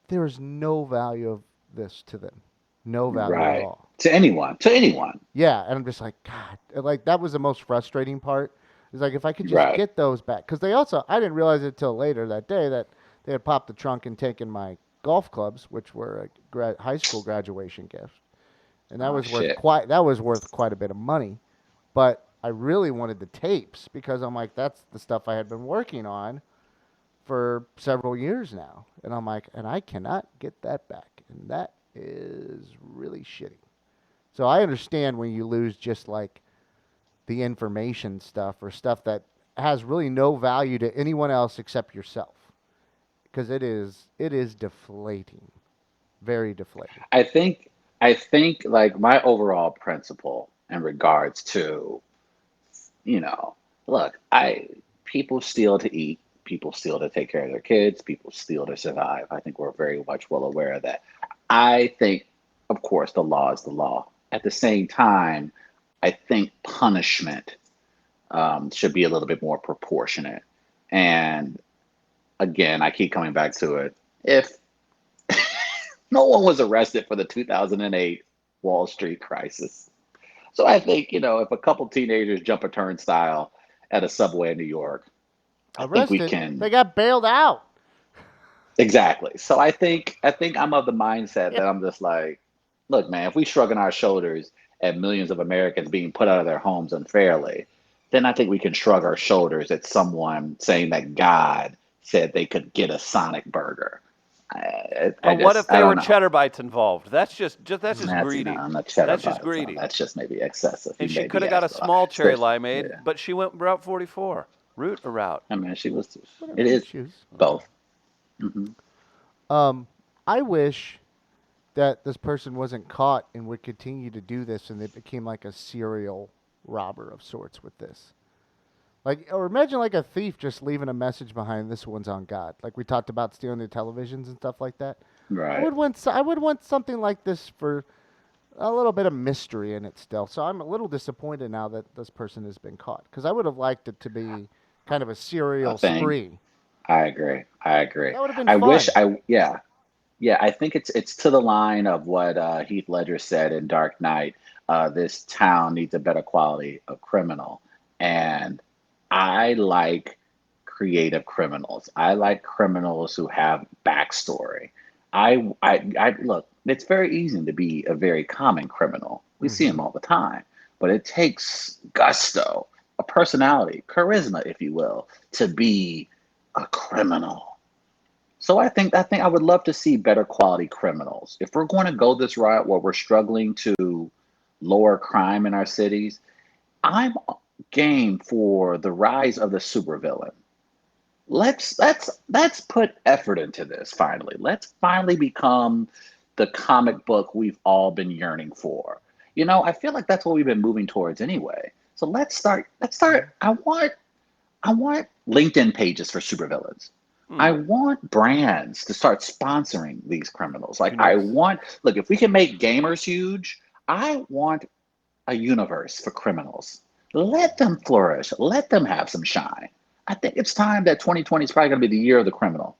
there is no value of this to them, no value at Right. all. To anyone. To anyone. Yeah, and I'm just like, God, and, like that was the most frustrating part. Is like if I could just Right. get those back, because I didn't realize it till later that day that they had popped the trunk and taken my golf clubs, which were a high school graduation gift, and Oh shit. that was worth quite a bit of money. But I really wanted the tapes because I'm like, that's the stuff I had been working on for several years now, and I'm like, and I cannot get that back, and that is really shitty. So I understand when you lose just like the information stuff or stuff that has really no value to anyone else except yourself, because it is deflating, very deflating. I think I think like my overall principle in regards to, you know, look, I people steal to eat, people steal to take care of their kids, people steal to survive. I think we're very much well aware of that. I think, of course, the law is the law. At the same time, I think punishment should be a little bit more proportionate. And again, I keep coming back to it. If no one was arrested for the 2008 Wall Street crisis. So I think, if a couple teenagers jump a turnstile at a subway in New York, I think we Arrested. can. They got bailed out. Exactly. So I think I'm of the mindset Yeah. that I'm just like, look, man, if we shrugging our shoulders at millions of Americans being put out of their homes unfairly, then I think we can shrug our shoulders at someone saying that God said they could get a Sonic burger. I But what just if I there were don't know. cheddar bites involved? That's just That's greedy. not cheddar That's just bites. No, greedy. that's just maybe excessive. And You she may could be have got a extra, small cherry especially limeade, yeah. but she went Route 44. Route or route? I mean, she was. Whatever It you is choose. both. Hmm. I wish that this person wasn't caught and would continue to do this, and they became like a serial robber of sorts with this. Like, or imagine like a thief just leaving a message behind. This one's on God. Like we talked about stealing the televisions and stuff like that. Right. I would want something like this for a little bit of mystery in it still. So I'm a little disappointed now that this person has been caught because I would have liked it to be kind of a A serial thing. spree. I agree. I agree. That would have been I wish fun. yeah. Yeah, I think it's to the line of what Heath Ledger said in Dark Knight. This town needs a better quality of criminal, and I like creative criminals. I like criminals who have backstory. I look. It's very easy to be a very common criminal. We see Hmm. them all the time, but it takes gusto, a personality, charisma, if you will, to be a criminal. So I think I would love to see better quality criminals. If we're going to go this route where we're struggling to lower crime in our cities, I'm game for the rise of the supervillain. Let's put effort into this finally. Let's finally become the comic book we've all been yearning for. I feel like that's what we've been moving towards anyway. So let's start. I want LinkedIn pages for supervillains. Hmm. I want brands to start sponsoring these criminals. Like You I know, want, look, if we can make gamers huge, I want a universe for criminals. Let them flourish. Let them have some shine. I think it's time that 2020 is probably going to be the year of the criminal.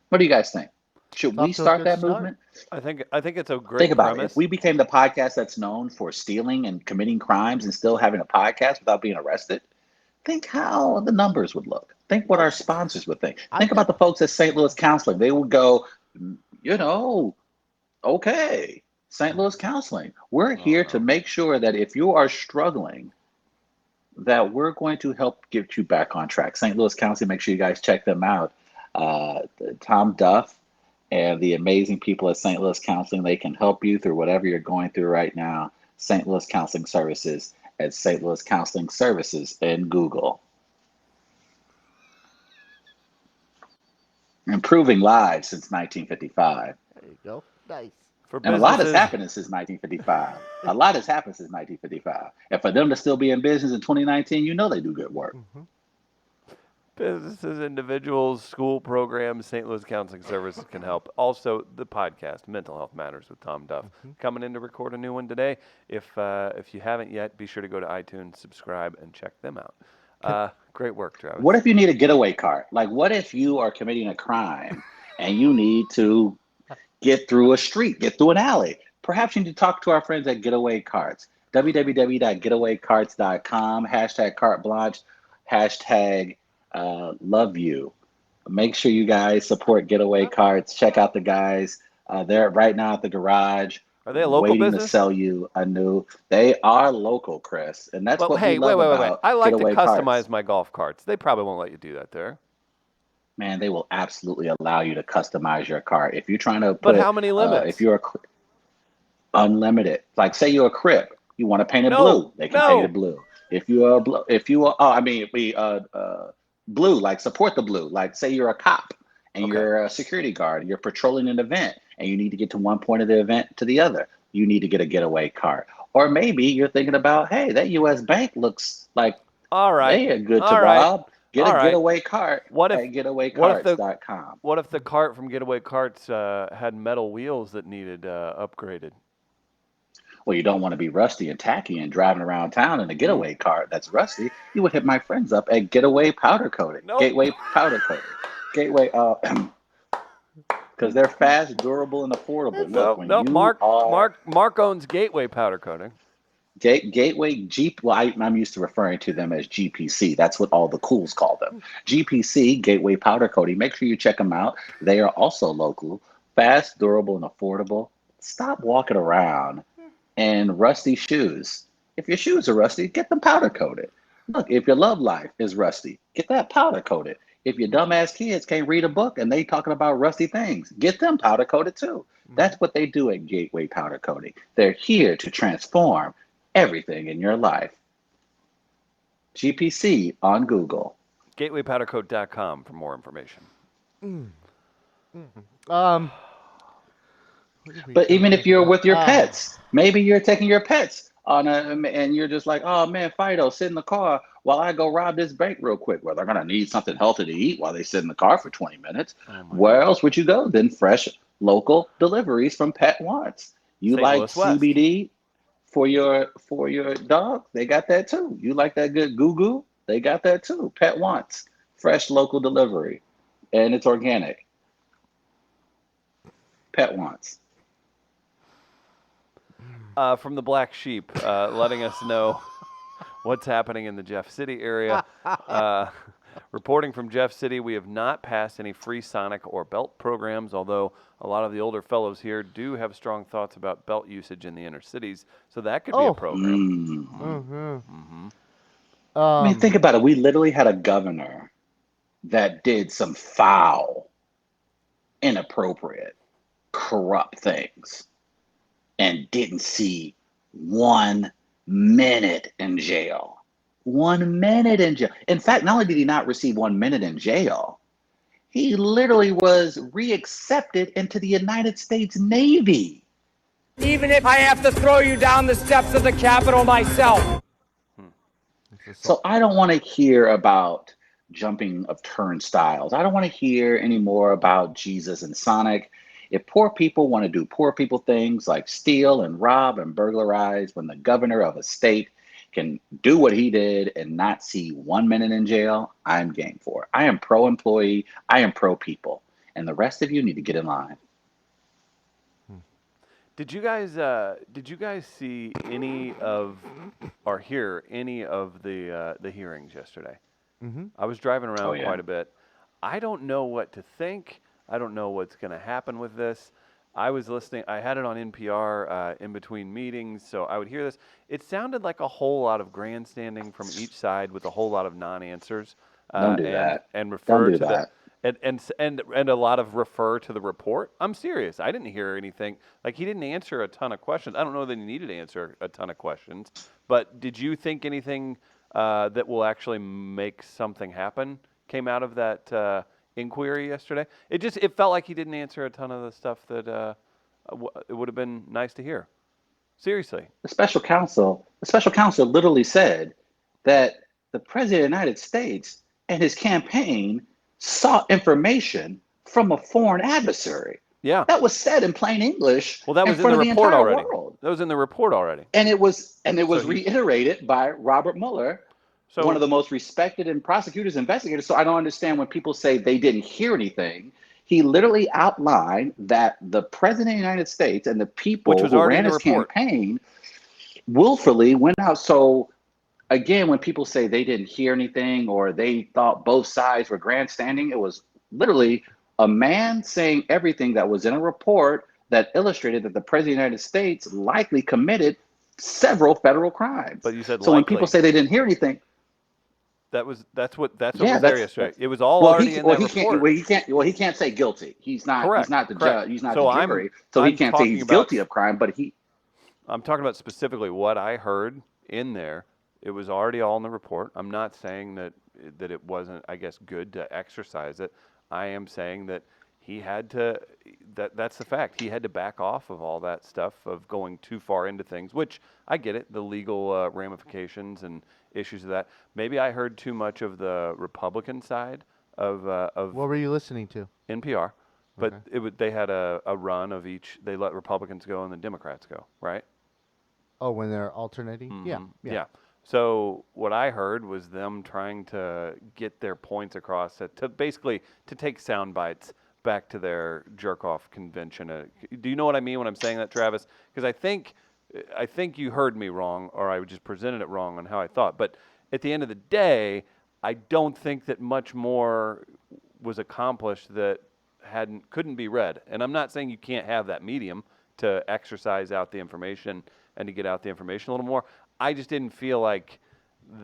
What do you guys think? It's Should we off to a start good that start. movement? I think it's a Think great about it. If premise. we became the podcast that's known for stealing and committing crimes and still having a podcast without being arrested, think how the numbers would look. Think what I, our sponsors would think. I Think about think. the folks at St. Louis Counseling. They would go, you know, okay, St. Louis Counseling. We're Oh here to no. make sure that if you are struggling, that we're going to help get you back on track. St. Louis Counseling, make sure you guys check them out. Uh, Tom Duff and the amazing people at St. Louis Counseling, they can help you through whatever you're going through right now. St. Louis Counseling Services at St. Louis Counseling Services in Google. Improving lives since 1955. There you go. Nice. For And a lot has businesses, happened since 1955. A lot has happened since 1955. And for them to still be in business in 2019, they do good work. Hmm. businesses, individuals, school programs, St. Louis Counseling Services can help. Also, the podcast, Mental Health Matters with Tom Duff, coming in to record a new one today. If you haven't yet, be sure to go to iTunes, subscribe, and check them out. Great work, Travis. What if you need a getaway cart? Like, what if you are committing a crime and you need to get through a street, get through an alley? Perhaps you need to talk to our friends at Getaway Carts. www.getawaycarts.com, hashtag carte blanche, hashtag love you. Make sure you guys support Getaway Carts. Check out the guys. They're right now at the garage Are they a local waiting to business? sell you a new. They are local, Chris. And that's Well, what we hey, wait, love wait, wait, wait. about I like to Getaway customize Carts. my golf carts. They probably won't let you do that there. Man, they will absolutely allow you to customize your cart. If you're trying to But put, how many limits? if you're unlimited, like say you're a crib, you want to paint it No, blue, they can paint it no. blue. If you're a if you are, oh, I mean, we blue, like support the blue. Like say you're a cop and Okay. you're a security guard, you're patrolling an event, and you need to get to one point of the event to the other. You need to get a getaway cart. Or maybe you're thinking about, hey, that U.S. bank looks like All right. they are good to All right. rob. Get a All right. getaway cart What if at what if the getawaycarts.com. what if the cart from Getaway Carts had metal wheels that needed upgraded? Well, you don't want to be rusty and tacky and driving around town in a getaway cart that's rusty. You would hit my friends up at Getaway Powder Coating. Nope. Gateway Powder Coating. Gateway, because they're fast, durable, and affordable. Look, when No. you are Mark owns Gateway Powder Coating. Gateway Jeep, well, I'm used to referring to them as GPC. That's what all the cools call them. GPC, Gateway Powder Coating. Make sure you check them out. They are also local, fast, durable, and affordable. Stop walking around in rusty shoes. If your shoes are rusty, get them powder coated. Look, if your love life is rusty, get that powder coated. If your dumbass kids can't read a book and they talking about rusty things, get them powder coated too. That's what they do at Gateway Powder Coating. They're here to transform everything in your life. GPC on Google. GatewayPowderCoat.com for more information. But even if you're with your pets, maybe you're taking your pets on and you're just like, oh man, Fido, sit in the car while I go rob this bank real quick. Well, they're gonna need something healthy to eat while they sit in the car for 20 minutes. Where else would you go than fresh local deliveries from Pet Wants? You St. like Louis West. CBD for your dog? They got that too. You like that good goo goo? They got that too. Pet Wants fresh local delivery, and it's organic. Pet Wants. From the Black Sheep, letting us know what's happening in the Jeff City area. Reporting from Jeff City, we have not passed any free Sonic or belt programs, although a lot of the older fellows here do have strong thoughts about belt usage in the inner cities, so that could be a program. I mean, think about it. We literally had a governor that did some foul, inappropriate, corrupt things and didn't see 1 minute in jail. 1 minute in jail. In fact, not only did he not receive 1 minute in jail, he literally was reaccepted into the United States Navy. Even if I have to throw you down the steps of the Capitol myself. So I don't want to hear about jumping of turnstiles. I don't want to hear any more about Jesus and Sonic. If poor people want to do poor people things like steal and rob and burglarize, when the governor of a state can do what he did and not see 1 minute in jail, I'm game for it. I am pro-employee. I am pro-people. And the rest of you need to get in line. Did you guys see any of or hear any of the hearings yesterday? I was driving around quite a bit. I don't know what to think. I don't know what's going to happen with this. I was listening. I had it on NPR in between meetings, so I would hear this. It sounded like a whole lot of grandstanding from each side with a whole lot of non-answers. Don't do that. And refer Don't do to that. And a lot of refer to the report. I'm serious. I didn't hear anything. Like, he didn't answer a ton of questions. I don't know that he needed to answer a ton of questions. But did you think anything that will actually make something happen came out of that inquiry yesterday? It felt like he didn't answer a ton of the stuff that it would have been nice to hear. Seriously. The special counsel literally said that the president of the United States and his campaign sought information from a foreign adversary. Yeah. That was said in plain English. Well, that was in the report already. That was in the report already. And it was reiterated by Robert Mueller, one of the most respected and prosecutors, investigators. So I don't understand when people say they didn't hear anything. He literally outlined that the president of the United States and the people who ran his campaign willfully went out. So again, when people say they didn't hear anything or they thought both sides were grandstanding, it was literally a man saying everything that was in a report that illustrated that the president of the United States likely committed several federal crimes. But you said so likely. When people say they didn't hear anything, that's what was there yesterday. It was all already in that report. He can't say guilty. He's not. Correct. He's not the Correct. judge. He's not So the jury. So he can't say he's guilty of crime. But I'm talking about specifically what I heard in there. It was already all in the report. I'm not saying that it wasn't, I guess, good to exercise it. I am saying that he had to. That's the fact. He had to back off of all that stuff of going too far into things, which I get it, the legal ramifications and issues of that. Maybe I heard too much of the Republican side of. What were you listening to? NPR, but they had a run of each. They let Republicans go and the Democrats go, right? Oh, when they're alternating? Mm-hmm. Yeah. So what I heard was them trying to get their points across to basically to take sound bites, back to their jerk off convention. Do you know what I mean when I'm saying that, Travis? Because I think you heard me wrong, or I just presented it wrong on how I thought. But at the end of the day, I don't think that much more was accomplished that couldn't be read. And I'm not saying you can't have that medium to exercise out the information and to get out the information a little more. I just didn't feel like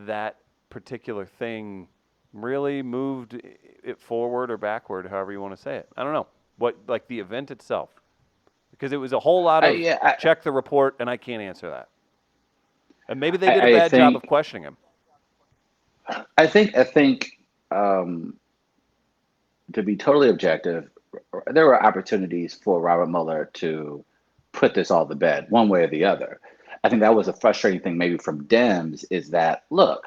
that particular thing really moved it forward or backward, however you want to say it. I don't know. Like the event itself. Because it was a whole lot of check the report, and I can't answer that. And maybe they did a bad job of questioning him. I think to be totally objective, there were opportunities for Robert Mueller to put this all to bed one way or the other. I think that was a frustrating thing maybe from Dems is that, look,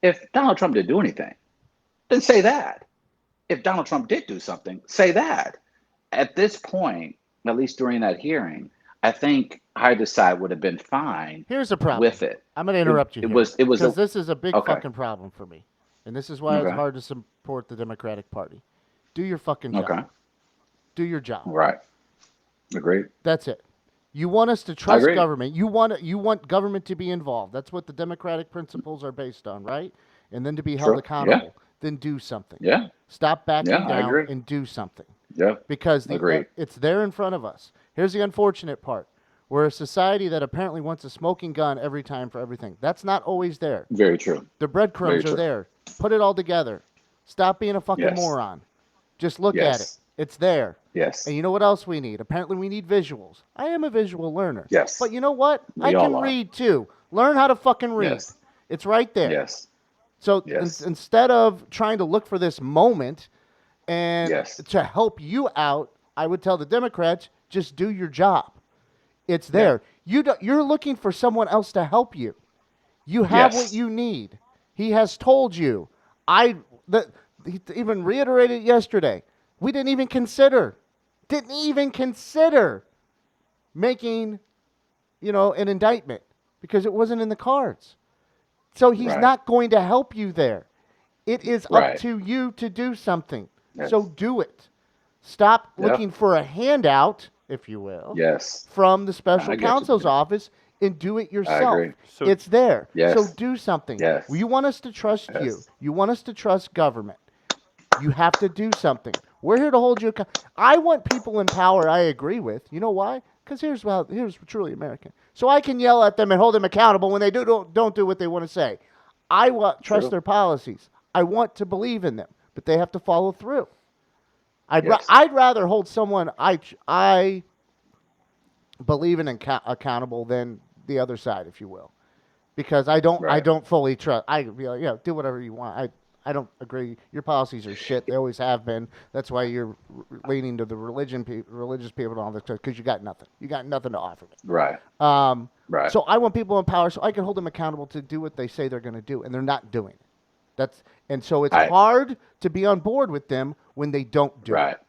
if Donald Trump didn't do anything, then say that. If Donald Trump did do something, say that. At this point, at least during that hearing, I think either side would have been fine. Here's the problem with it. I'm going to interrupt you here. Because this is a big fucking problem for me. And this is why it's hard to support the Democratic Party. Do your fucking job. Okay. Do your job. Right. Agreed. That's it. You want us to trust government. You want government to be involved. That's what the democratic principles are based on, right? And then to be held accountable. Yeah. Then do something. Yeah. Stop backing down and do something. Yeah. Because it's there in front of us. Here's the unfortunate part. We're a society that apparently wants a smoking gun every time for everything. That's not always there. Very true. The breadcrumbs are there. Put it all together. Stop being a fucking moron. Just look at it. It's there. Yes. And you know what else we need? Apparently we need visuals. I am a visual learner. Yes. But you know what? I can read too. Learn how to fucking read. Yes. It's right there. Yes. So instead of trying to look for this moment and to help you out, I would tell the Democrats, just do your job. It's there. Yeah. You're looking for someone else to help you. You have what you need. He has told you. He even reiterated yesterday. We didn't even consider making, an indictment because it wasn't in the cards. So he's not going to help you there. It is up to you to do something. Yes. So do it. Stop looking for a handout, if you will, from the special counsel's office and do it yourself. So, it's there. Yes. So do something. Yes. You want us to trust you. You want us to trust government. You have to do something. We're here to hold you accountable. I want people in power I agree with. You know why? Because here's truly American. So I can yell at them and hold them accountable when they don't do what they want to say. I trust their policies. I want to believe in them, but they have to follow through. I'd rather hold someone I believe in accountable than the other side, if you will, because I don't fully trust. I be like, do whatever you want. I don't agree. Your policies are shit. They always have been. That's why you're leaning to the religious people and all this stuff, because you got nothing. You got nothing to offer me. Right. Right. So I want people in power so I can hold them accountable to do what they say they're going to do, and they're not doing it. So it's hard to be on board with them when they don't do it.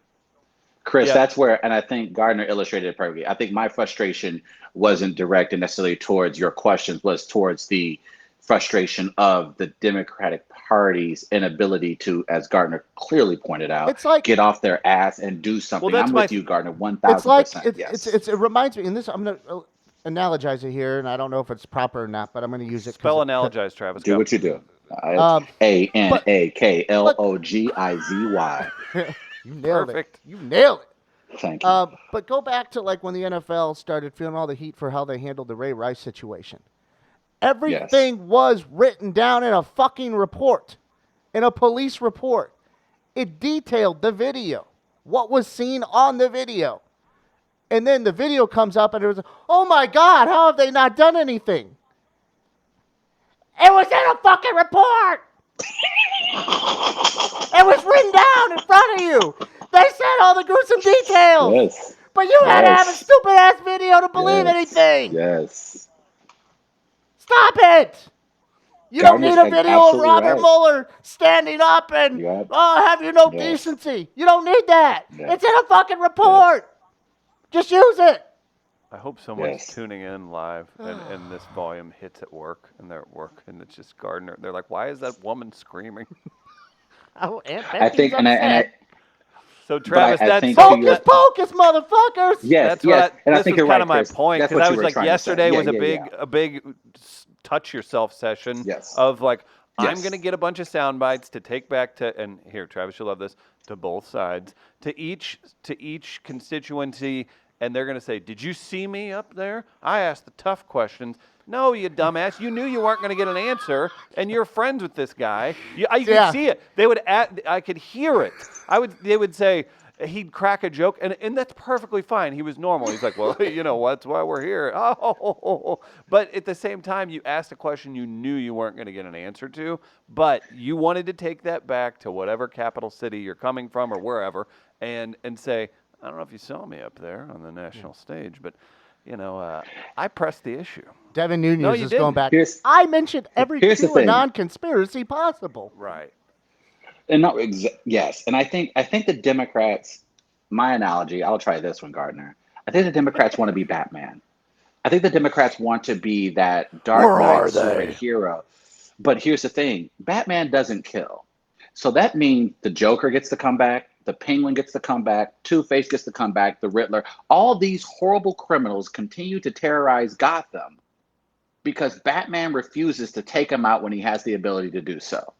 Chris, that's where, and I think Gardner illustrated it perfectly. I think my frustration wasn't directed necessarily towards your questions, was towards the frustration of the Democratic Party's inability to, as Gardner clearly pointed out, get off their ass and do something. I'm with you, Gardner, 1,000%. It reminds me, and this I'm going to analogize it here, and I don't know if it's proper or not, but I'm going to use it. Spell analogize, Travis. Do what you do. ANAKLOGIZY. You nailed it. You nailed it. Thank you. But go back to when the NFL started feeling all the heat for how they handled the Ray Rice situation. Everything was written down in a fucking report, in a police report. It detailed the video, what was seen on the video. And then the video comes up and it was, oh my God, how have they not done anything? It was in a fucking report. It was written down in front of you. They said all the gruesome details. Yes. But you had to have a stupid ass video to believe anything. Yes. Stop it. You don't need a video of Robert Mueller standing up and, have you no decency. You don't need that. It's in a fucking report. Just use it. I hope someone's tuning in live and this volume hits at work, and they're at work, and it's just Gardner. They're like, why is that woman screaming? Oh, I think, and I So Travis, I that's think so, to your- Focus, motherfuckers! yes, that's yes, what and I this think was you're kind right, of my Chris. point, That's because what I you was were like, trying to say. yesterday Yeah, was a yeah. big touch yourself session Yes. of like, I'm Yes. going to get a bunch of sound bites to take back to, and here, Travis, you'll love this, to both sides, to each constituency, and they're going to say, did you see me up there? I asked the tough questions. No, you dumbass. You knew you weren't going to get an answer, and you're friends with this guy. You could Yeah. see it. I could hear it. They would say, he'd crack a joke, and that's perfectly fine. He was normal. He's like, well, you know, that's why we're here. Oh, but at the same time, you asked a question you knew you weren't going to get an answer to, but you wanted to take that back to whatever capital city you're coming from or wherever, and say, I don't know if you saw me up there on the national stage, but you know, I pressed the issue. Devin Nunes No, you is going didn't. back. Here's- I mentioned every here's the true thing. non-conspiracy possible. Right. And no, yes, and I think the Democrats. My analogy. I'll try this one, Gardner. I think the Democrats want to be Batman. I think the Democrats want to be that Dark Where Knight are they? superhero. But here's the thing: Batman doesn't kill. So that means the Joker gets to come back, the Penguin gets to come back, Two-Face gets to come back, the Riddler. All these horrible criminals continue to terrorize Gotham because Batman refuses to take them out when he has the ability to do so.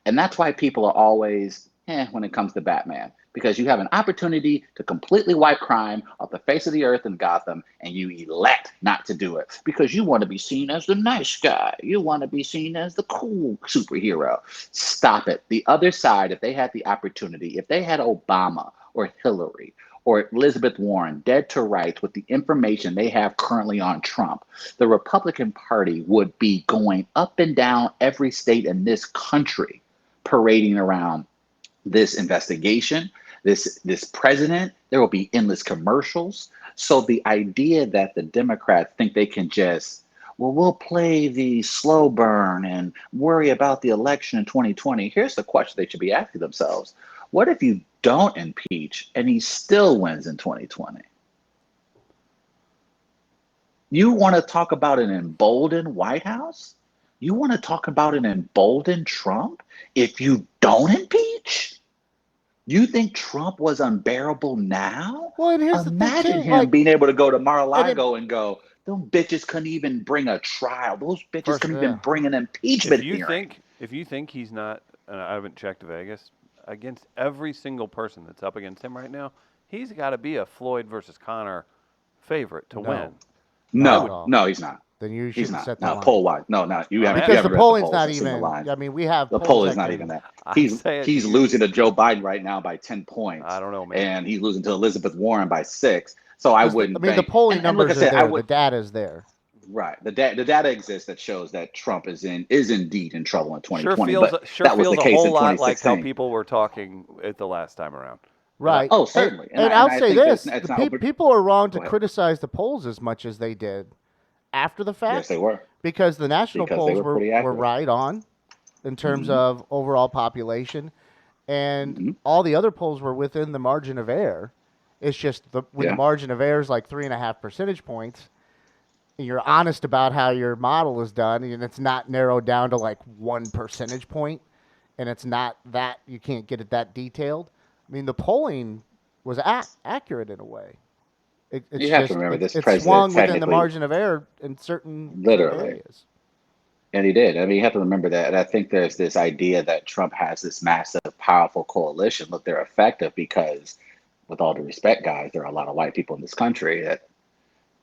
And that's why people are always, when it comes to Batman, because you have an opportunity to completely wipe crime off the face of the earth in Gotham, and you elect not to do it because you want to be seen as the nice guy. You want to be seen as the cool superhero. Stop it. The other side, if they had the opportunity, if they had Obama or Hillary or Elizabeth Warren dead to rights with the information they have currently on Trump, the Republican Party would be going up and down every state in this country, parading around this investigation, this president. There will be endless commercials. So the idea that the Democrats think they can just, well, we'll play the slow burn and worry about the election in 2020. Here's the question they should be asking themselves. What if you don't impeach and he still wins in 2020? You want to talk about an emboldened White House? You want to talk about an emboldened Trump if you don't impeach? You think Trump was unbearable now? Well, and here's Imagine the thing, him being able to go to Mar-a-Lago and and go, those bitches couldn't even bring a trial. Those bitches First, couldn't yeah. even bring an impeachment hearing. If you think he's not, I haven't checked Vegas, against every single person that's up against him right now, he's got to be a Floyd versus Connor favorite to win. Not at all. No, he's not. Then you He's shouldn't not. set the No, line. poll wise. No, you haven't. Because you the haven't read polling's polls not and seen the even. lines. I mean, we have The polls poll is that not can- even that. I'm He's saying- losing to Joe Biden right now by 10 points. I don't know, man. And he's losing to Elizabeth Warren by 6. So I wouldn't. I mean, the think, polling and like numbers I said, are I there. would, The data's there. right. The data exists that shows that Trump is indeed in trouble in 2020. Sure but feels that was the a case whole in lot like how 2016. people were talking at the last time around. Right. Oh, certainly. And I I'll say think this: it's the not people are wrong to Go ahead. criticize the polls as much as they did after the fact. Yes, they were. Because the national Because they polls were pretty were accurate. right on in terms of overall population, and Mhm. all the other polls were within the margin of error. It's just when Yeah. the margin of error is like 3.5 percentage points, and you're honest about how your model is done, and it's not narrowed down to like 1 percentage point, and it's not that you can't get it that detailed. I mean, the polling was accurate in a way. It's You have to just- remember it's- this it's president swung within the technically- margin of error in certain Literally. areas. And he did. I mean, you have to remember that. And I think there's this idea that Trump has this massive, powerful coalition. Look, they're effective because, with all due respect, guys, there are a lot of white people in this country that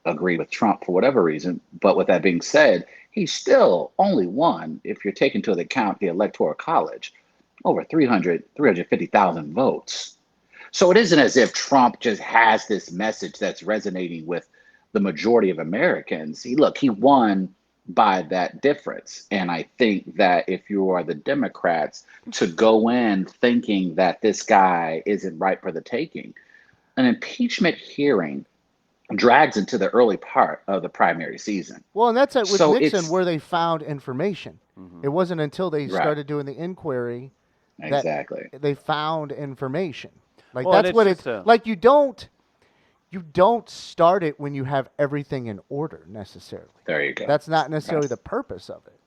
agree with Trump for whatever reason. But with that being said, he's still only won, if you're taking into account the Electoral College, over 350,000 votes. So it isn't as if Trump just has this message that's resonating with the majority of Americans. He won by that difference. And I think that if you are the Democrats, to go in thinking that this guy isn't right for the taking, an impeachment hearing drags into the early part of the primary season. Well, and that's it with So Nixon it's- where they found information. It wasn't until they Right. started doing the inquiry that Exactly. they found information. Like Well, and that's it's what just it's like. You don't start it when you have everything in order necessarily. There you go. That's not necessarily Right. the purpose of it.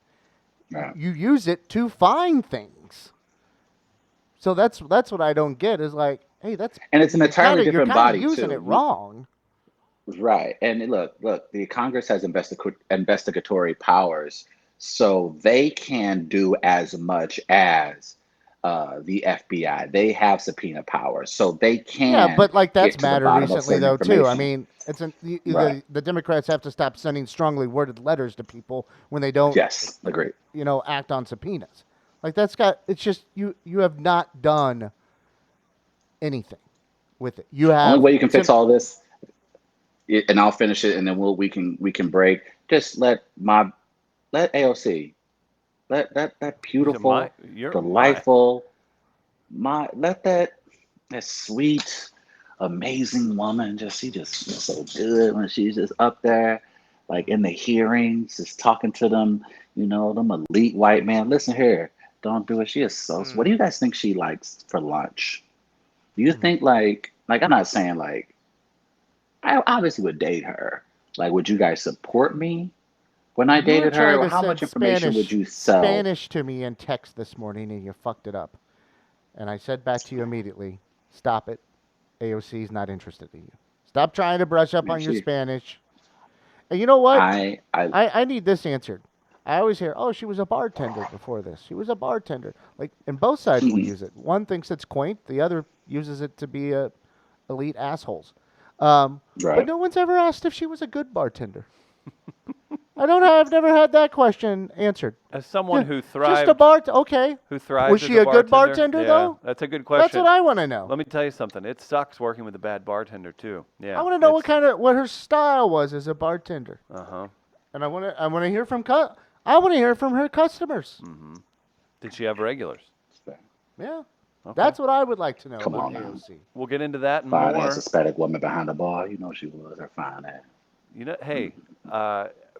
Right. You use it to find things. So that's what I don't get is like, Hey, that's And it's an entirely you're different kind of body using it too. wrong. Right. And look, the Congress has investigatory powers, so they can do as much as the FBI. They have subpoena powers, so they Yeah, can but like that's get to the mattered bottom of recently certain though too. I information. mean, Right. the Democrats have to stop sending strongly worded letters to people when they don't, Yes, agreed. act on subpoenas. Like it's just you have not done anything with it. You Only have way you can fix all this, and I'll finish it, and then we can break. Just let AOC, let You said my, beautiful, you're my. delightful, let that sweet, amazing woman she just feels so good when she's just up there, like in the hearings, just talking to them, them elite white men. Listen here, don't do it. She is so. What do you guys think she likes for lunch? Do you think like I'm not saying like I obviously would date her. Like, would you guys support me when I You were dated her? trying Or to how send much information would you sell? Spanish to me in text this morning, and you fucked it up. And I said back to you immediately, stop it. AOC is not interested in you. Stop trying to brush up Man, on your Spanish. And you know what? I I need this answered. I always hear, oh, she was a bartender before this. She was a bartender. Like, and both sides will use it. One thinks it's quaint. The other uses it to be elite assholes. But right. no one's ever asked if she was a good bartender. I've never had that question answered. As someone who Just a thrived, okay. who thrived Was as she a a good bartender, bartender, yeah, though? that's a good That's question. what I want to know. Let me tell you something. It sucks working with a bad bartender too. Yeah. I want to know what her style was as a bartender. Uh-huh. And I want to hear from her customers. Did she have regulars? Yeah. Okay. That's what I would like to know Come about on now. AOC. We'll get into that and Fine more. ass Hispanic woman behind the bar. You know she was her fine ass. Hey,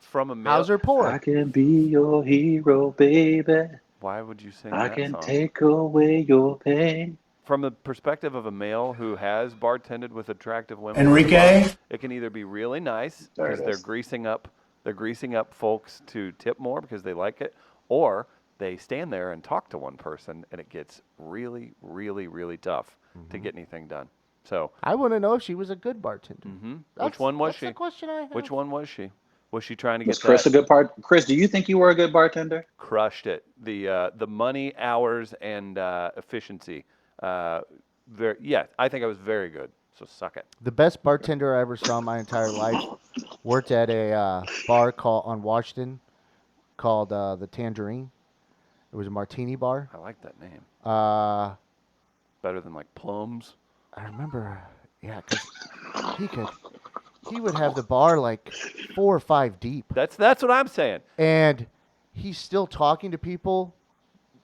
from a male. How's her pour? I can be your hero, baby. Why would you sing I that can song? take away your pain. From the perspective of a male who has bartended with attractive women, Enrique? it can either be really nice There because it they're is. greasing up folks to tip more because they like it, or they stand there and talk to one person and it gets really, really, really tough to get anything done. So I want to know if she was a good bartender. which one was she? That's the question I have. Which one was she? Was she trying to Was get Chris that? a good part? Chris, do you think you were a good bartender? Crushed it. The money, hours, and efficiency. I think I was very good. So suck it. The best bartender I ever saw in my entire life worked at a bar on Washington called the Tangerine. It was a martini bar. I like that name. Better than like plums. I remember, yeah, because he would have the bar like 4 or 5 deep. That's what I'm saying. And he's still talking to people,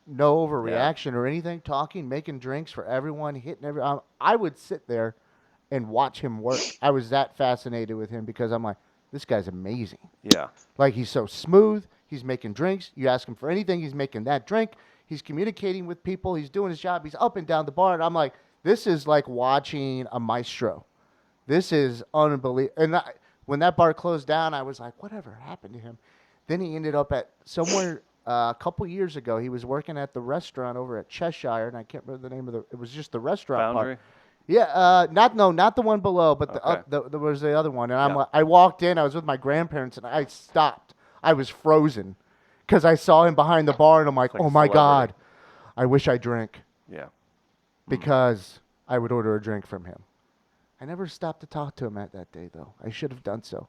no overreaction or anything, making drinks for everyone, hitting everyone. I would sit there and watch him work. I was that fascinated with him because I'm like, this guy's amazing. Yeah. Like, he's so smooth. He's making drinks. You ask him for anything, he's making that drink. He's communicating with people. He's doing his job. He's up and down the bar. And I'm like, this is like watching a maestro. This is unbelievable. And when that bar closed down, I was like, whatever happened to him? Then he ended up at somewhere a couple years ago. He was working at the restaurant over at Cheshire, and I can't remember the name of it was just the restaurant Foundry? part. Yeah, not the one below, but Okay. there was the other one. And I walked in. I was with my grandparents, and I stopped. I was frozen because I saw him behind the bar, and I'm like, Like a oh my celebrity. God, I wish I drank Yeah. because I would order a drink from him. I never stopped to talk to him that day, though. I should have done so.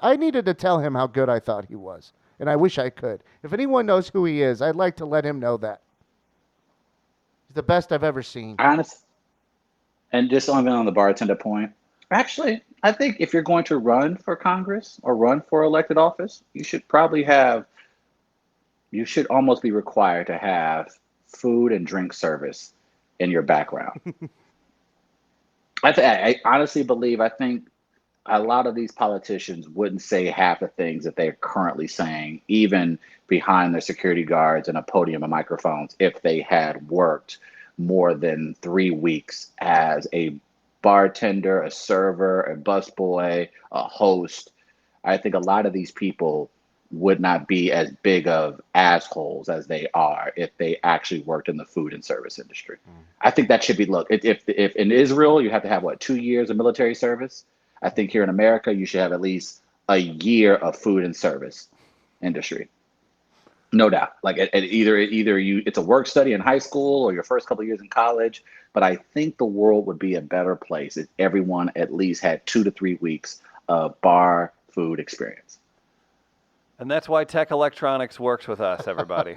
I needed to tell him how good I thought he was, and I wish I could. If anyone knows who he is, I'd like to let him know that. He's the best I've ever seen. Honest. And just on the bartender point, actually, I think if you're going to run for Congress or run for elected office, you should almost be required to have food and drink service in your background. I honestly believe, I think a lot of these politicians wouldn't say half the things that they're currently saying, even behind their security guards and a podium and microphones, if they had worked more than 3 weeks as a bartender, a server, a busboy, a host. I think a lot of these people would not be as big of assholes as they are if they actually worked in the food and service industry. I think that should be look. If in Israel you have to have what 2 years of military service, I think here in America you should have at least a year of food and service industry. No doubt. Like either it's a work study in high school or your first couple of years in college. But I think the world would be a better place if everyone at least had 2 to 3 weeks of bar food experience. And that's why Tech Electronics works with us, everybody.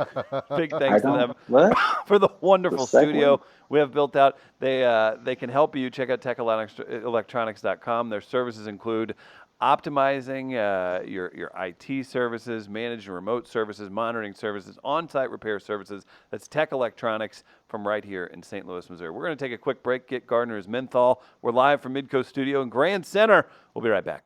Big thanks to them What? for the wonderful The segue? studio we have built out. They can help you. Check out techelectronics.com. Their services include optimizing your IT services, managing remote services, monitoring services, on-site repair services. That's Tech Electronics from right here in St. Louis, Missouri. We're going to take a quick break, get Gardner's Menthol. We're live from Midcoast Studio in Grand Center. We'll be right back.